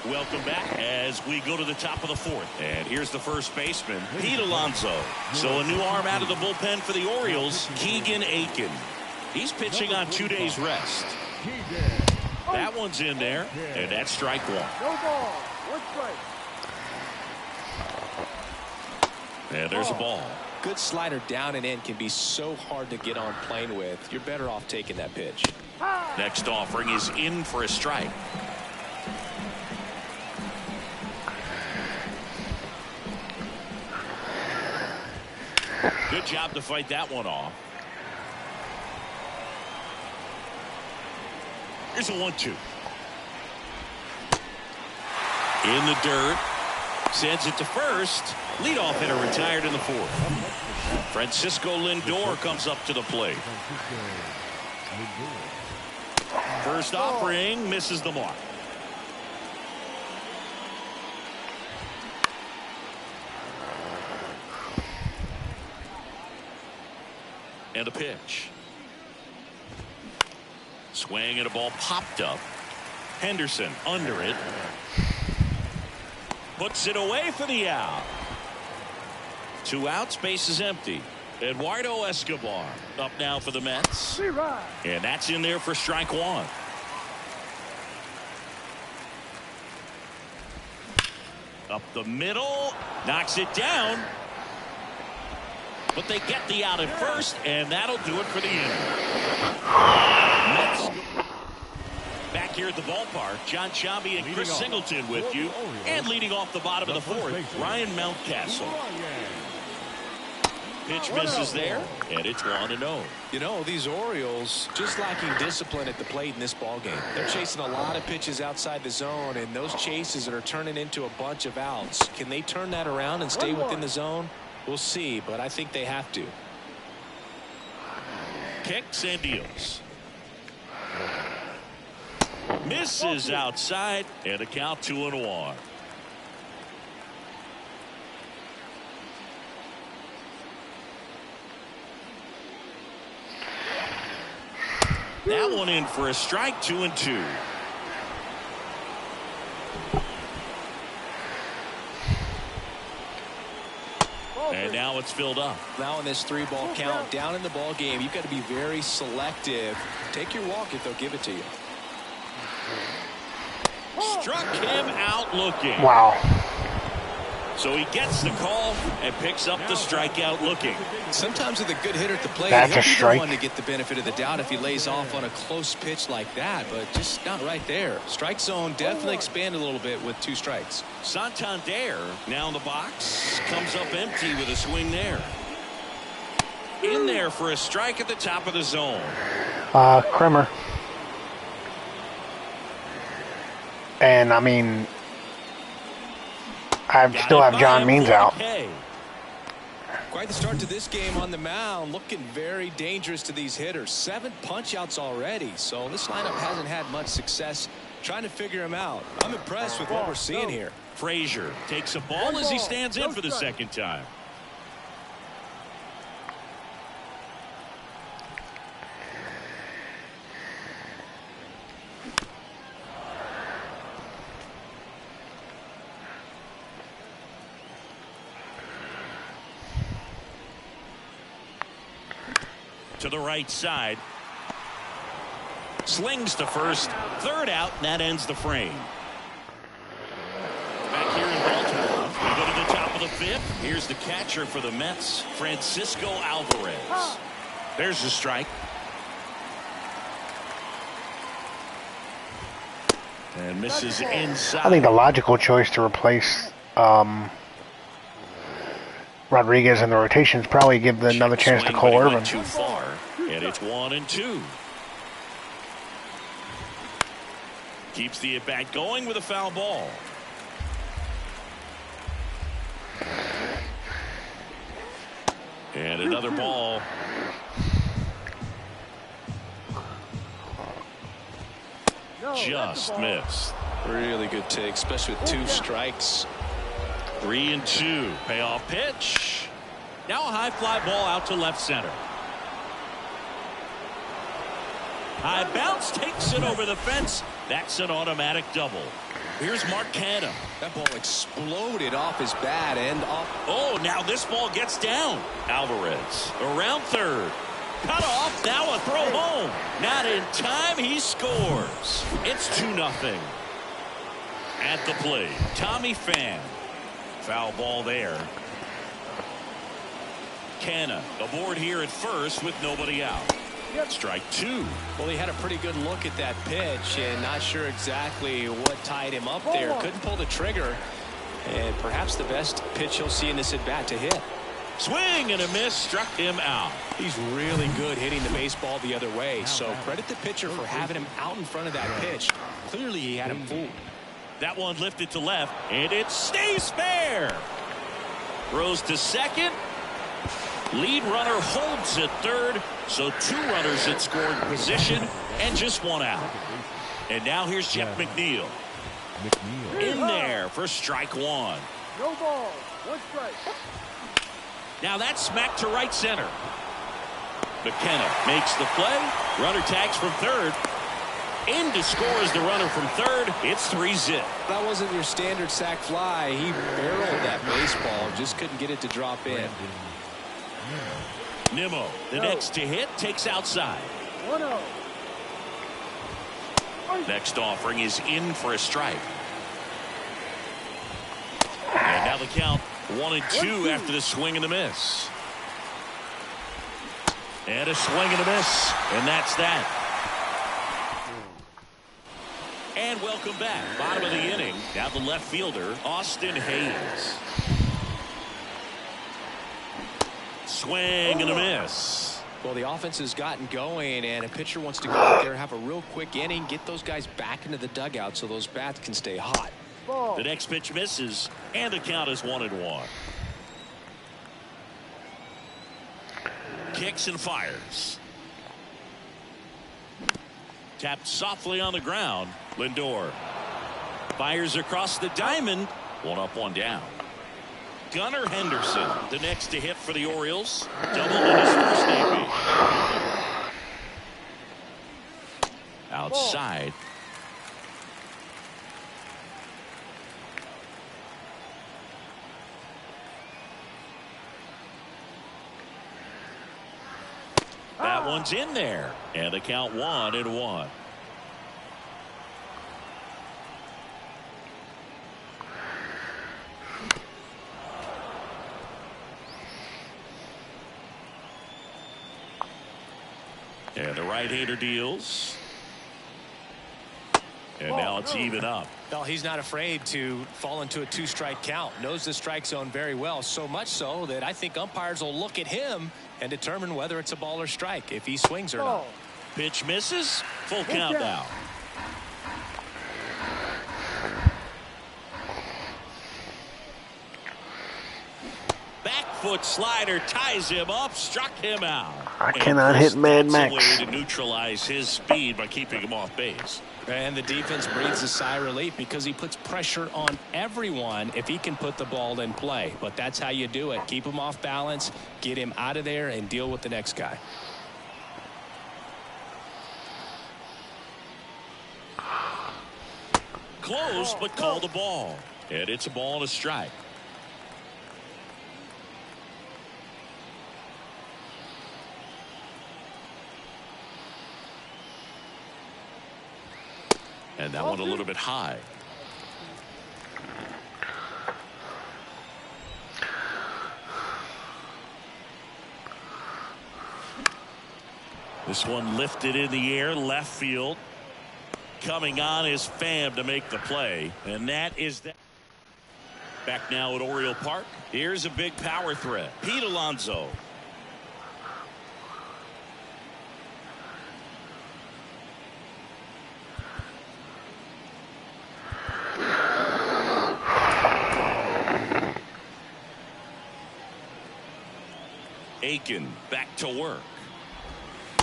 Welcome back as we go to the top of the 4th. And here's the first baseman, Pete Alonso. So a new arm out of the bullpen for the Orioles, Keegan Aiken. He's pitching on 2 days rest. That one's in there, and that's strike 1. No ball, 1 strike. And there's a ball. Good slider down and in can be so hard to get on plane with. You're better off taking that pitch. Next offering is in for a strike. Good job to fight that one off. Here's a 1-2. In the dirt. Sends it to first. Leadoff hitter retired in the 4th. Francisco Lindor comes up to the plate. First offering misses the mark. And a pitch. Swing and a ball popped up. Henderson under it. Puts it away for the out. 2 outs, base is empty. Eduardo Escobar up now for the Mets. And that's in there for strike 1. Up the middle. Knocks it down. But they get the out at first, and that'll do it for the inning. Mets back here at the ballpark. John Chambi and Chris Singleton with you. And leading off the bottom of the 4th, Ryan Mountcastle. Pitch misses there, and it's 1-0. You know, these Orioles just lacking discipline at the plate in this ballgame. They're chasing a lot of pitches outside the zone, and those chases that are turning into a bunch of outs. Can they turn that around and stay within the zone? We'll see, but I think they have to. Kicks and deals. Misses outside, and a count 2-1. That one in for a strike, 2-2. And now it's filled up. Now in this 3-ball count, down in the ball game, you've got to be very selective. Take your walk if they'll give it to you. Struck him out looking. Wow. So he gets the call and picks up the strikeout looking. Sometimes with a good hitter at the plate, That's he'll a be strike. the one to get the benefit of the doubt if he lays off on a close pitch like that, but just not right there. Strike zone definitely expanded a little bit with 2 strikes. Santander now in the box, comes up empty with a swing there. In there for a strike at the top of the zone. Kremer. And I mean, I still have John Means out. Quite the start to this game on the mound, looking very dangerous to these hitters. 7 punch-outs already, so this lineup hasn't had much success trying to figure him out. I'm impressed with what we're seeing here. Frazier takes a ball as he stands in for the second time. To the right side. Slings to first. Third out, and that ends the frame. Back here in Baltimore, we go to the top of the 5th. Here's the catcher for the Mets, Francisco Alvarez. There's the strike. And misses inside. I think the logical choice to replace Rodriguez in the rotation is probably give another chance to Cole Irvin. Too far, and it's 1-2. Keeps the at-bat going with a foul ball. And another ball. Just missed. Really good take, especially with 2 strikes. 3-2. Payoff pitch. Now a high fly ball out to left center. High bounce takes it over the fence. That's an automatic double. Here's Mark Canha. That ball exploded off his bat and off. Oh, now this ball gets down. Alvarez around third. Cut off. Now a throw home. Not in time. He scores. It's 2-0. At the plate, Tommy Pham. Foul ball there. Canha aboard here at first with nobody out. Strike 2. Well, he had a pretty good look at that pitch and not sure exactly what tied him up there. Couldn't pull the trigger. And perhaps the best pitch you'll see in this at bat to hit. Swing and a miss, struck him out. He's really good hitting the baseball the other way. So credit the pitcher for having him out in front of that pitch. Clearly he had him fooled. That one lifted to left, and it stays fair. Throws to second. Lead runner holds at third. So 2 runners in scoring position and just 1 out. And now here's Jeff McNeil. In there for strike 1. No ball. 1 strike. Now that's smacked to right center. McKenna makes the play. Runner tags from third. In to score is the runner from third. It's 3-0. That wasn't your standard sac fly. He barreled that baseball. Just couldn't get it to drop in. Nimmo, the next to hit, takes outside. 1-0. Next offering is in for a strike. And now the count 1-2 after the swing and the miss. And a swing and a miss. And that's that. And welcome back. Bottom of the inning. Now the left fielder, Austin Hayes. Swing and a miss. Well, the offense has gotten going, and a pitcher wants to go out there, have a real quick inning, get those guys back into the dugout so those bats can stay hot. The next pitch misses, and the count is 1-1. kicks and fires. Tapped softly on the ground. Lindor fires across the diamond. One up, one down. Gunnar Henderson, the next to hit for the Orioles. Double in his first debut. Outside. That one's in there. And the count 1-1. And the right-hander deals. And now it's even up. Well, he's not afraid to fall into a 2-strike count. Knows the strike zone very well. So much so that I think umpires will look at him and determine whether it's a ball or strike, if he swings or not. Pitch misses. Full count now. Back foot slider ties him up, struck him out. I cannot hit Mad Max. Way to neutralize his speed by keeping him off base. And the defense breathes a sigh of relief because he puts pressure on everyone if he can put the ball in play. But that's how you do it. Keep him off balance, get him out of there, and deal with the next guy. Close, but call the ball. And it's a ball and a strike. And that one a little bit high. This one lifted in the air, left field. Coming on is Pham to make the play. And that is that. Back now at Oriole Park. Here's a big power threat. Pete Alonso. Aiken back to work.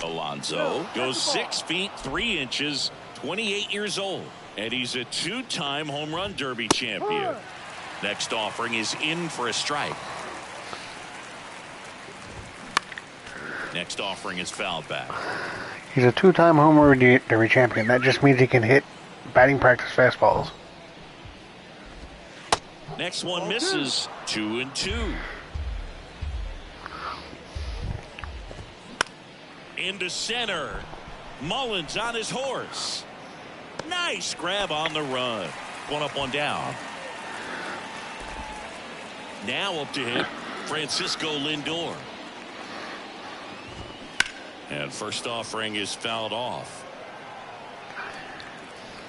Alonso goes 6 feet 3 inches, 28 years old, and he's a 2-time home run derby champion. Next offering is in for a strike. Next offering is fouled back. He's a 2-time home run derby champion. That just means he can hit batting practice fastballs. Next one misses. 2-2. Into center. Mullins on his horse. Nice grab on the run. One up, one down. Now up to hit Francisco Lindor. And first offering is fouled off.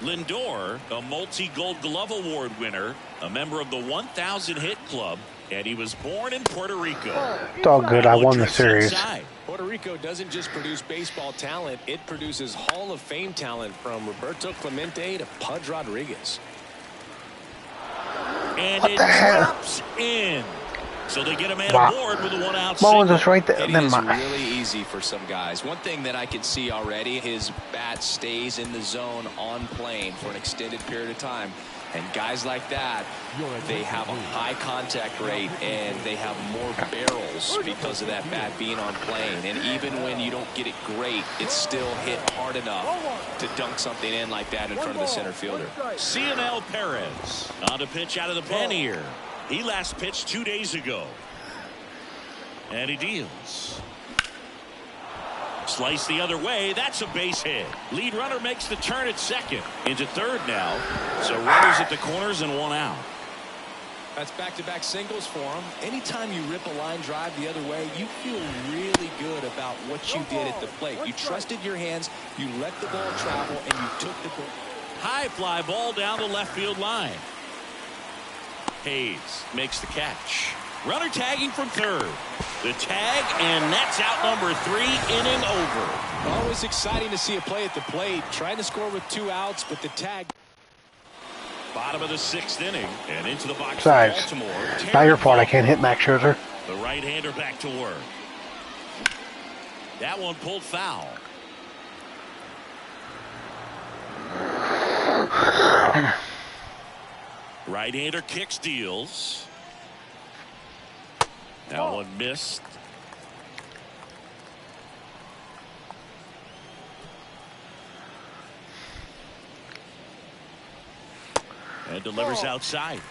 Lindor, a multi-Gold Glove Award winner, a member of the 1,000 Hit Club, and he was born in Puerto Rico. It's all good. I won the series. Puerto Rico doesn't just produce baseball talent, it produces Hall of Fame talent from Roberto Clemente to Pudge Rodriguez. And it drops in. So they get a man aboard with a 1-out Mullins is right there. It's really easy for some guys. One thing that I can see already, his bat stays in the zone on plane for an extended period of time. And guys like that, they have a high contact rate and they have more barrels because of that bat being on plane. And even when you don't get it great, it's still hit hard enough to dunk something in like that in front of the center fielder. Cionel Perez on to pitch out of the pen here. He last pitched 2 days ago. And he deals. Slice the other way. That's a base hit. Lead runner makes the turn at second. Into third now. So runners at the corners and 1 out. That's back-to-back singles for him. Anytime you rip a line drive the other way, you feel really good about what you did at the plate. You trusted your hands, you let the ball travel, and you took the ball. High fly ball down the left field line. Hayes makes the catch. Runner tagging from third. The tag, and that's out number 3, inning over. Always exciting to see a play at the plate. Trying to score with 2 outs, but the tag. Bottom of the 6th inning, and into the box Besides, for Baltimore. not your fault I can't hit Max Scherzer. The right-hander back to work. That one pulled foul. Right-hander kicks, deals. That one missed. And delivers outside.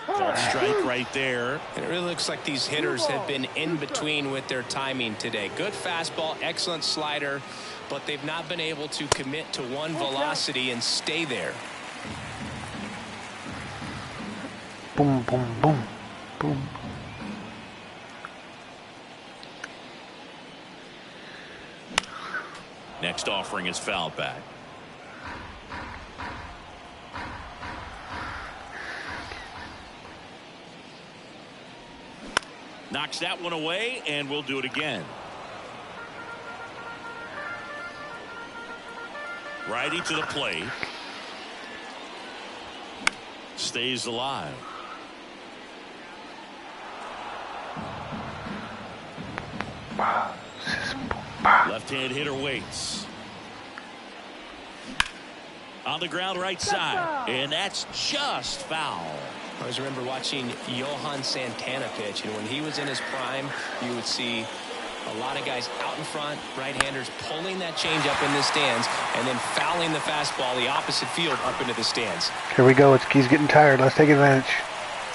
Called strike right there. And it really looks like these hitters have been in between with their timing today. Good fastball, excellent slider, but they've not been able to commit to one velocity and stay there. Boom, boom, boom, boom. Next offering is fouled back. Knocks that one away, and we'll do it again. Righty to the plate. Stays alive. Left-hand hitter waits. On the ground right side, and that's just foul. I always remember watching Johan Santana pitch, and when he was in his prime, you would see a lot of guys out in front, right-handers pulling that changeup in the stands, and then fouling the fastball the opposite field up into the stands. Here we go. He's getting tired. Let's take advantage.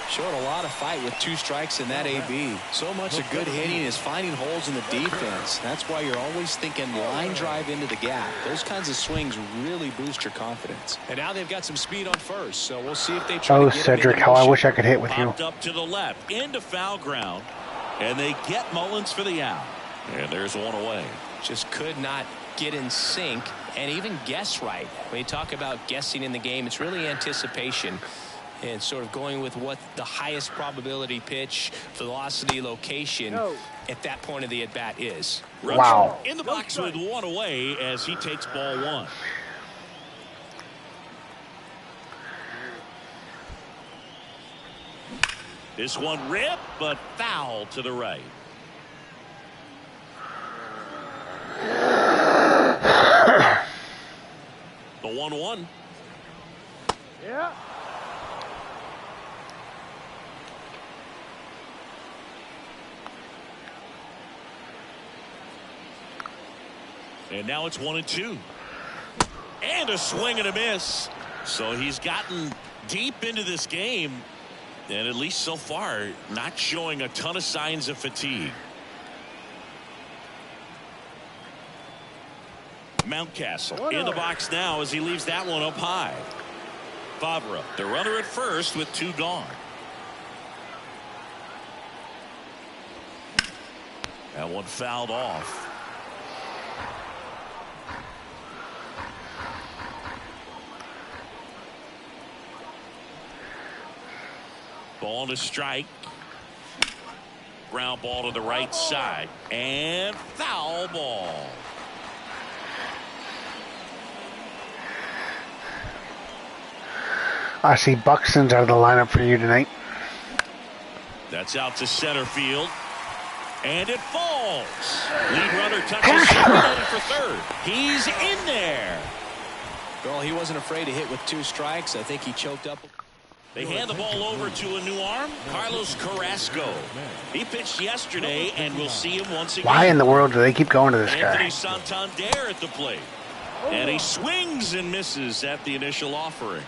Showed a lot of fight with 2 strikes in that AB. So much of good hitting is finding holes in the defense. That's why you're always thinking line drive into the gap. Those kinds of swings really boost your confidence. And now they've got some speed on first, so we'll see if they try Oh, to get Cedric, him into how I motion. wish I could hit with you. Popped up to the left, into foul ground, and they get Mullins for the out. And there's one away. Just could not get in sync and even guess right. When you talk about guessing in the game, it's really anticipation and sort of going with what the highest probability pitch, velocity, location at that point of the at-bat is. Wow. In the box with one away as he takes ball 1. This one ripped, but foul to the right. The 1-1. Yeah. And now it's 1-2. And a swing and a miss. So he's gotten deep into this game, and at least so far not showing a ton of signs of fatigue. Mountcastle in the box now as he leaves that one up high. Favre, the runner at first with 2 gone. That one fouled off. Ball to strike. Ground ball to the right side. And foul ball. I see Buxton's out of the lineup for you tonight. That's out to center field. And it falls. Lead runner touches second for third. He's in there. Well, he wasn't afraid to hit with 2 strikes. I think he choked up. They hand the ball over to a new arm, Carlos Carrasco. He pitched yesterday, and we'll see him once again. Why in the world do they keep going to this Anthony guy? Santander at the plate. And he swings and misses at the initial offering.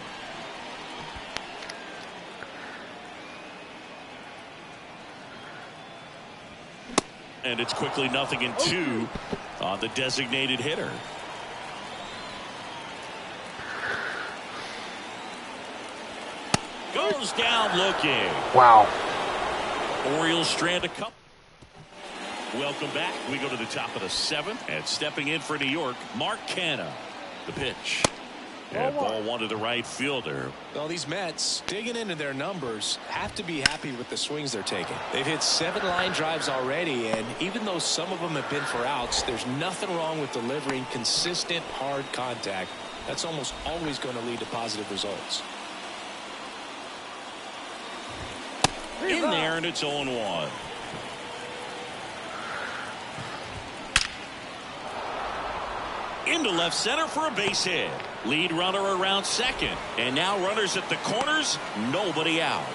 And it's quickly 0-2 on the designated hitter. Goes down looking. Wow. Orioles strand a couple. Welcome back. We go to the top of the 7th, and stepping in for New York, Mark Canha. The pitch. And ball 1 to the right fielder. Well, these Mets, digging into their numbers, have to be happy with the swings they're taking. They've hit 7 line drives already, and even though some of them have been for outs, there's nothing wrong with delivering consistent, hard contact. That's almost always going to lead to positive results. in there, and it's 0-1. Into left center for a base hit. Lead runner around second. And now runners at the corners. Nobody out.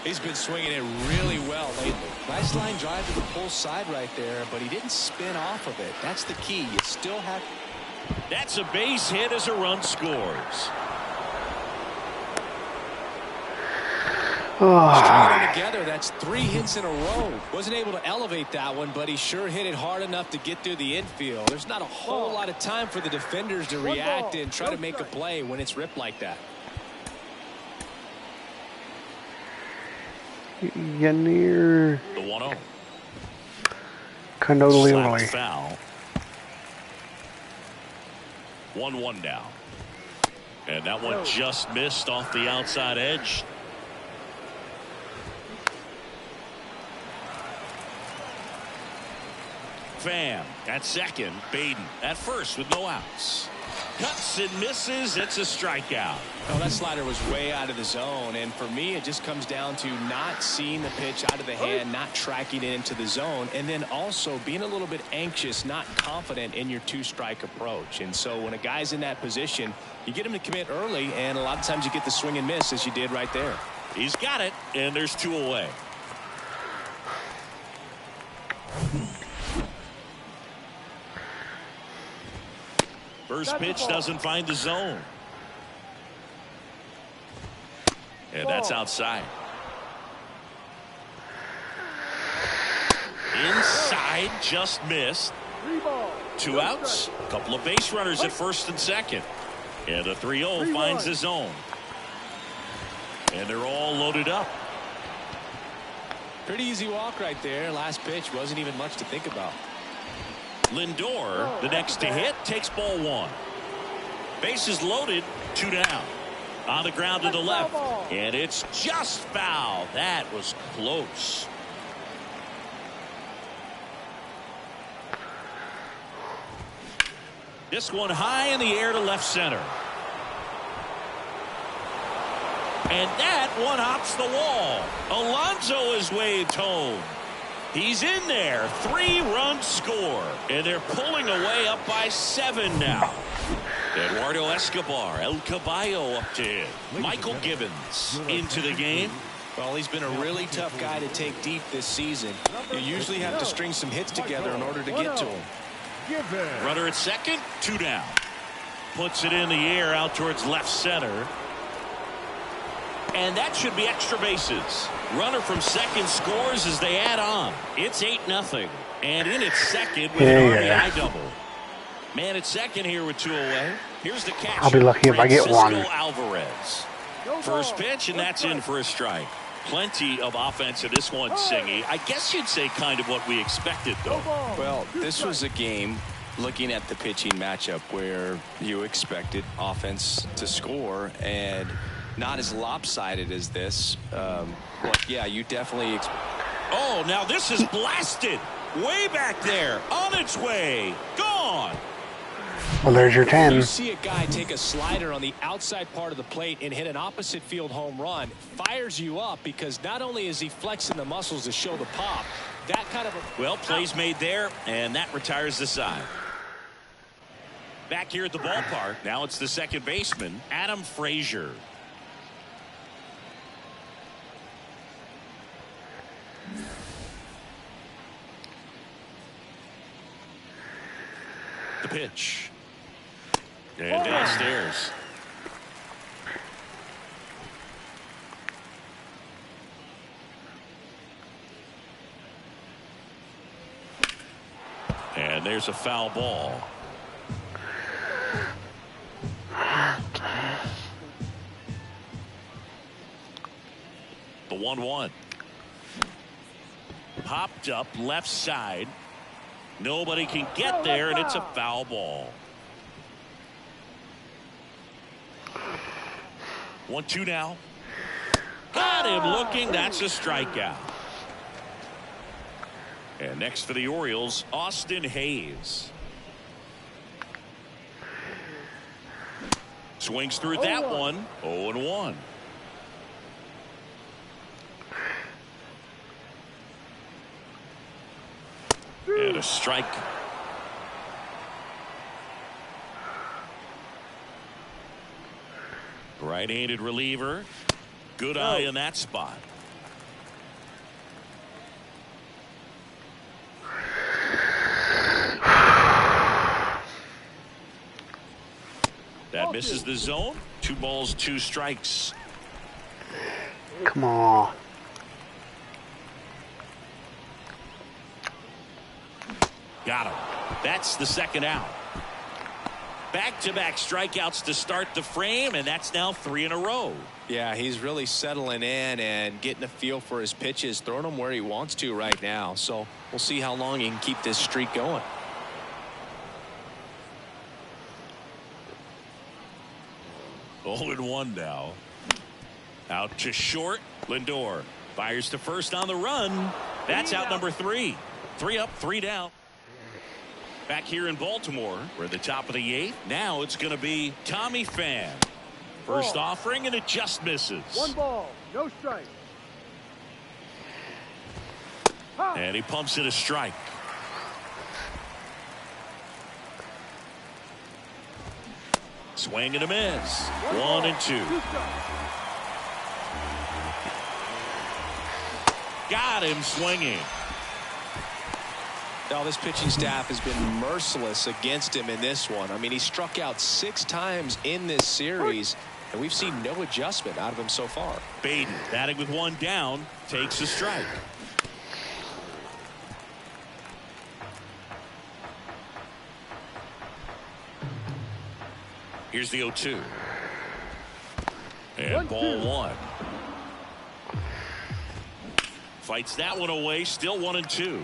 He's been swinging it really well lately. Nice line drive to the pull side right there, but he didn't spin off of it. That's the key. You still have. That's a base hit as a run scores. Stringing them together, that's 3 hits in a row. Wasn't able to elevate that one, but he sure hit it hard enough to get through the infield. There's not a whole lot of time for the defenders to react and try to make a play when it's ripped like that. Yanir The 1-0. Cannoli. Foul. 1-1 now. And that one just missed off the outside edge. Pham at second. Baden at first with no outs. Cuts and misses. It's a strikeout. Oh, that slider was way out of the zone, and for me it just comes down to not seeing the pitch out of the hand, not tracking it into the zone, and then also being a little bit anxious, not confident in your 2-strike approach. And so when a guy's in that position, you get him to commit early, and a lot of times you get the swing and miss as you did right there. He's got it, and there's 2 away. First pitch doesn't find the zone. And that's outside. Inside, just missed. 2 outs. A couple of base runners at first and second. And the 3-0 finds the zone. And they're all loaded up. Pretty easy walk right there. Last pitch wasn't even much to think about. Lindor, the next to hit, takes ball 1. Bases loaded, 2 down. On the ground to the left. And it's just foul. That was close. This one high in the air to left center. And that one hops the wall. Alonso is waved home. He's in there. 3-run score. And they're pulling away up by 7 now. Eduardo Escobar, El Caballo up to hit. Michael Gibbons into the game. Well, he's been a really tough guy to take deep this season. You usually have to string some hits together in order to get to him. Runner at second, 2 down. Puts it in the air out towards left center. And that should be extra bases. Runner from second scores as they add on. It's 8-0. And in its second with an RBI double. Man at second here with 2 away. Here's the catcher. I'll be lucky if I get one. Alvarez. First pitch, and that's in for a strike. Plenty of offense in this one, Singy. I guess you'd say kind of what we expected, though. Well, this was a game, looking at the pitching matchup, where you expected offense to score, and not as lopsided as this. But yeah, you definitely. Oh, now this is blasted. Way back there. On its way. Gone. Well, there's your 10. You see a guy take a slider on the outside part of the plate and hit an opposite field home run. Fires you up because not only is he flexing the muscles to show the pop, that kind of a. Well, plays made there, and that retires the side. Back here at the ballpark, now it's the second baseman, Adam Frazier. The pitch. And downstairs. And there's a foul ball. The 1-1. Popped up left side. Nobody can get there, and it's a foul ball. 1-2 now. Got him looking. That's a strikeout. And next for the Orioles, Austin Hayes. Swings through that one. 0-1. And a strike. Right-handed reliever. Good eye in that spot. That misses the zone. 2 balls, 2 strikes. Come on. Got him. That's the second out. Back-to-back strikeouts to start the frame, and that's now 3 in a row. Yeah, he's really settling in and getting a feel for his pitches, throwing them where he wants to right now. So we'll see how long he can keep this streak going. Oh, and 1 now. Out to short. Lindor fires to first on the run. That's out number 3. 3 up, 3 down. Back here in Baltimore, we're at the top of the 8th. Now it's going to be Tommy Pham. First offering, and it just misses. 1 ball, no strike. And he pumps it a strike. Swing and a miss. 1 and 2. Got him swinging. Now this pitching staff has been merciless against him in this one. I mean, he struck out 6 times in this series, and we've seen no adjustment out of him so far. Baden batting with 1 down, takes a strike. Here's the 0-2. And ball 1. Fights that one away, still 1 and 2.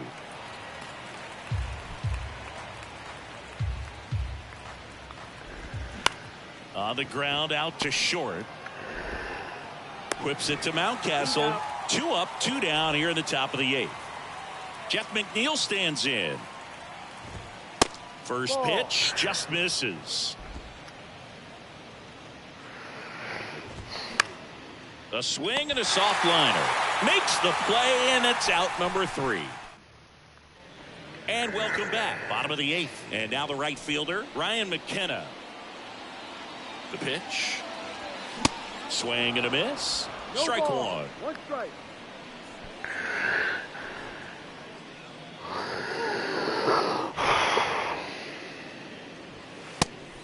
On the ground, out to short. Whips it to Mountcastle. 2 up, 2 down here in the top of the 8th. Jeff McNeil stands in. First pitch just misses. A swing and a soft liner. Makes the play, and it's out number 3. And welcome back. Bottom of the 8th. And now the right fielder, Ryan McKenna. The pitch. Swing and a miss. Strike 1. 1 strike.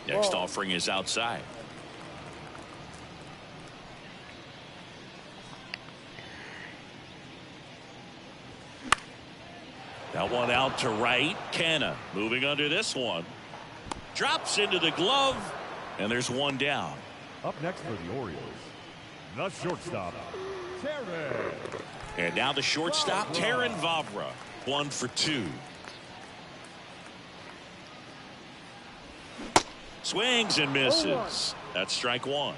Next offering is outside. That one out to right. Canna moving under this one. Drops into the glove. And there's 1 down. Up next for the Orioles, the shortstop, Terran. And now the shortstop, Terran Vavra. 1 for 2. Swings and misses. That's strike 1.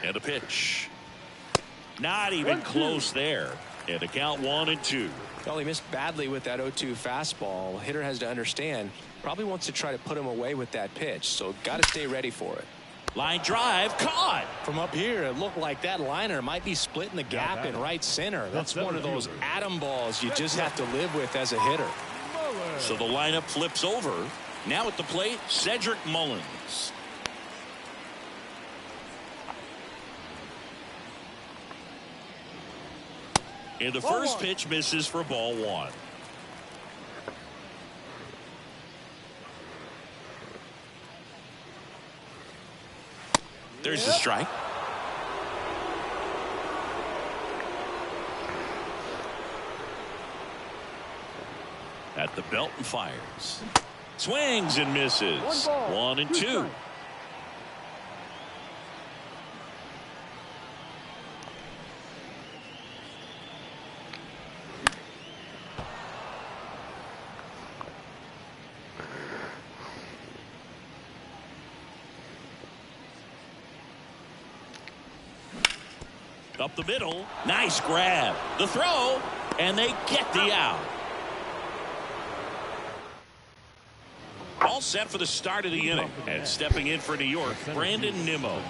And a pitch. Not even close there. And the count 1 and 2. Well, he missed badly with that 0-2 fastball. Hitter has to understand, probably wants to try to put him away with that pitch. So got to stay ready for it. Line drive, caught. From up here, it looked like that liner might be splitting the gap in right center. That's one of those atom balls you just have to live with as a hitter. So the lineup flips over. Now at the plate, Cedric Mullins. And the first pitch misses for ball 1. There's the strike. At the belt and fires. Swings and misses. 1 and 2. Up the middle. Nice grab. The throw. And they get the out. All set for the start of the inning. And stepping in for New York, Brandon Nimmo.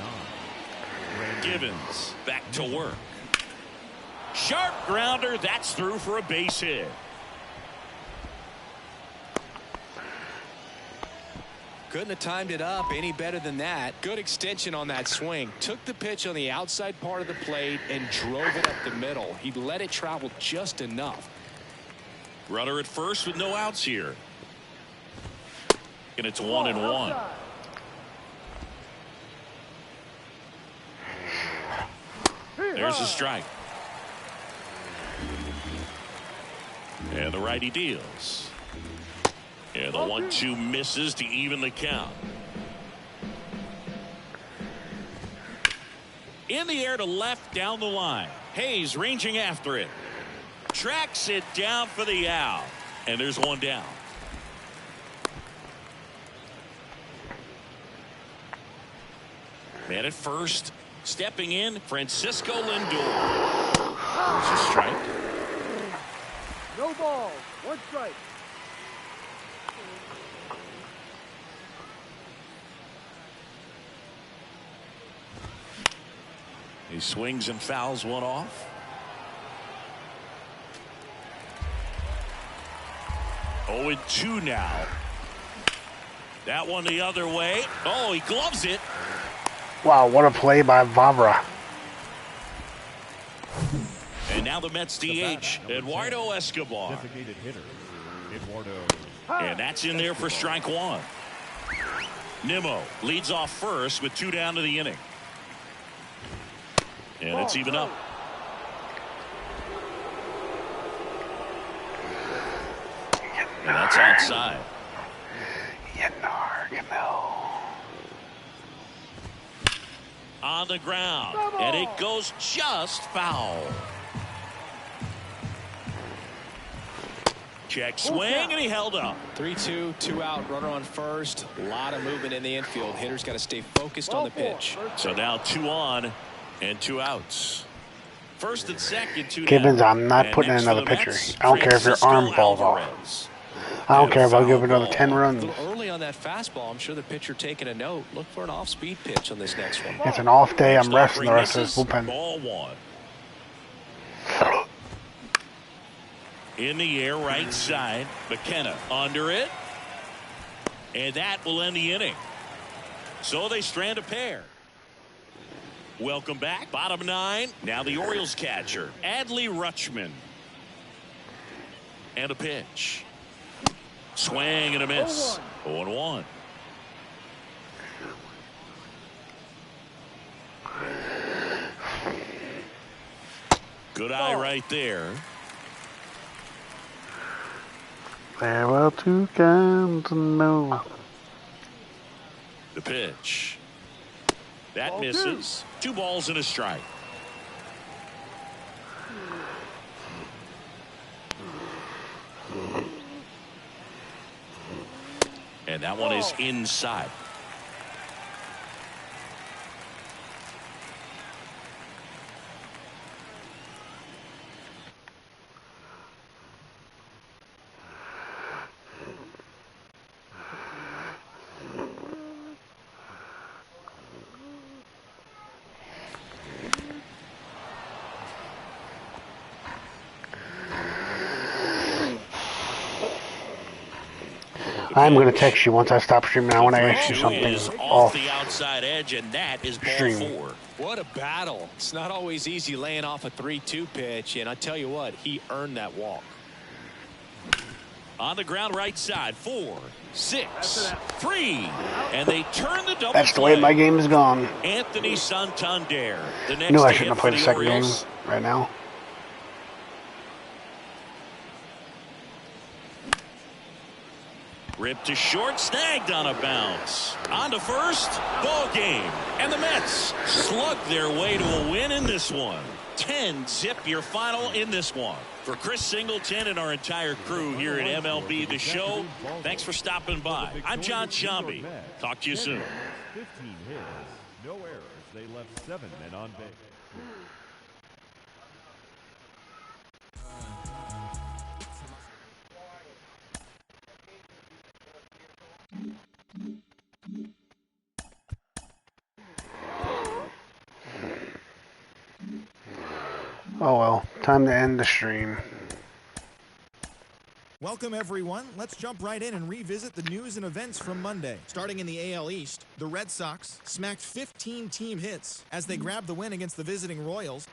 Givens back to work. Sharp grounder. That's through for a base hit. Couldn't have timed it up any better than that. Good extension on that swing. Took the pitch on the outside part of the plate and drove it up the middle. He let it travel just enough. Runner at first with no outs here. And it's 1-1. There's a strike. And the righty deals. And the 1-2 misses to even the count. In the air to left down the line. Hayes ranging after it. Tracks it down for the out. And there's one down. Man at first. Stepping in, Francisco Lindor. There's a strike. No ball. One strike. He swings and fouls one off. 0-2 now. That one the other way. Oh, he gloves it. Wow, what a play by Vavra. And now the Mets DH, Eduardo Escobar. Designated hitter, Eduardo. And that's in there for strike one. Nimmo leads off first with 2 down to the inning. And it's even up. And that's outside. On the ground. And it goes just foul. Check swing, and he held up. 3-2, 2 out, runner on first. A lot of movement in the infield. Hitter's got to stay focused on the pitch. So now 2 on and 2 outs. First and second, 2 Gibbons, down. I'm not putting in another pitcher. I don't care if your arm falls off. I don't care if I'll give another 10 runs. Early on that fastball, I'm sure the pitcher taking a note. Look for an off-speed pitch on this next one. It's an off day. I'm resting the rest of this bullpen. Ball 1. In the air, right side. McKenna under it. And that will end the inning. So they strand a pair. Welcome back. Bottom 9. Now the Orioles catcher, Adley Rutschman. And a pitch. Swing and a miss. 0-1. Good eye right there. Farewell to no. The pitch. That misses. 2 balls and a strike. And that one is inside. I'm going to text you once I stop streaming. I want to ask you something off the outside edge, and that is ball stream. 4. What a battle. It's not always easy laying off a 3-2 pitch, and I tell you what, he earned that walk. On the ground right side, 4, 6, 3, and they turn the double. That's the way my game is gone. Anthony Santander. The next I knew I shouldn't have played the second game right now. Ripped to short, snagged on a bounce. On to first, ball game. And the Mets slug their way to a win in this one. 10-zip your final in this one. For Chris Singleton and our entire crew here at MLB The Show, thanks for stopping by. I'm John Shambi. Talk to you soon. 15 hits, no errors. They left 7 men on base. Oh well, time to end the stream. Welcome, everyone. Let's jump right in and revisit the news and events from Monday. Starting in the AL East, the Red Sox smacked 15 team hits as they grabbed the win against the visiting Royals.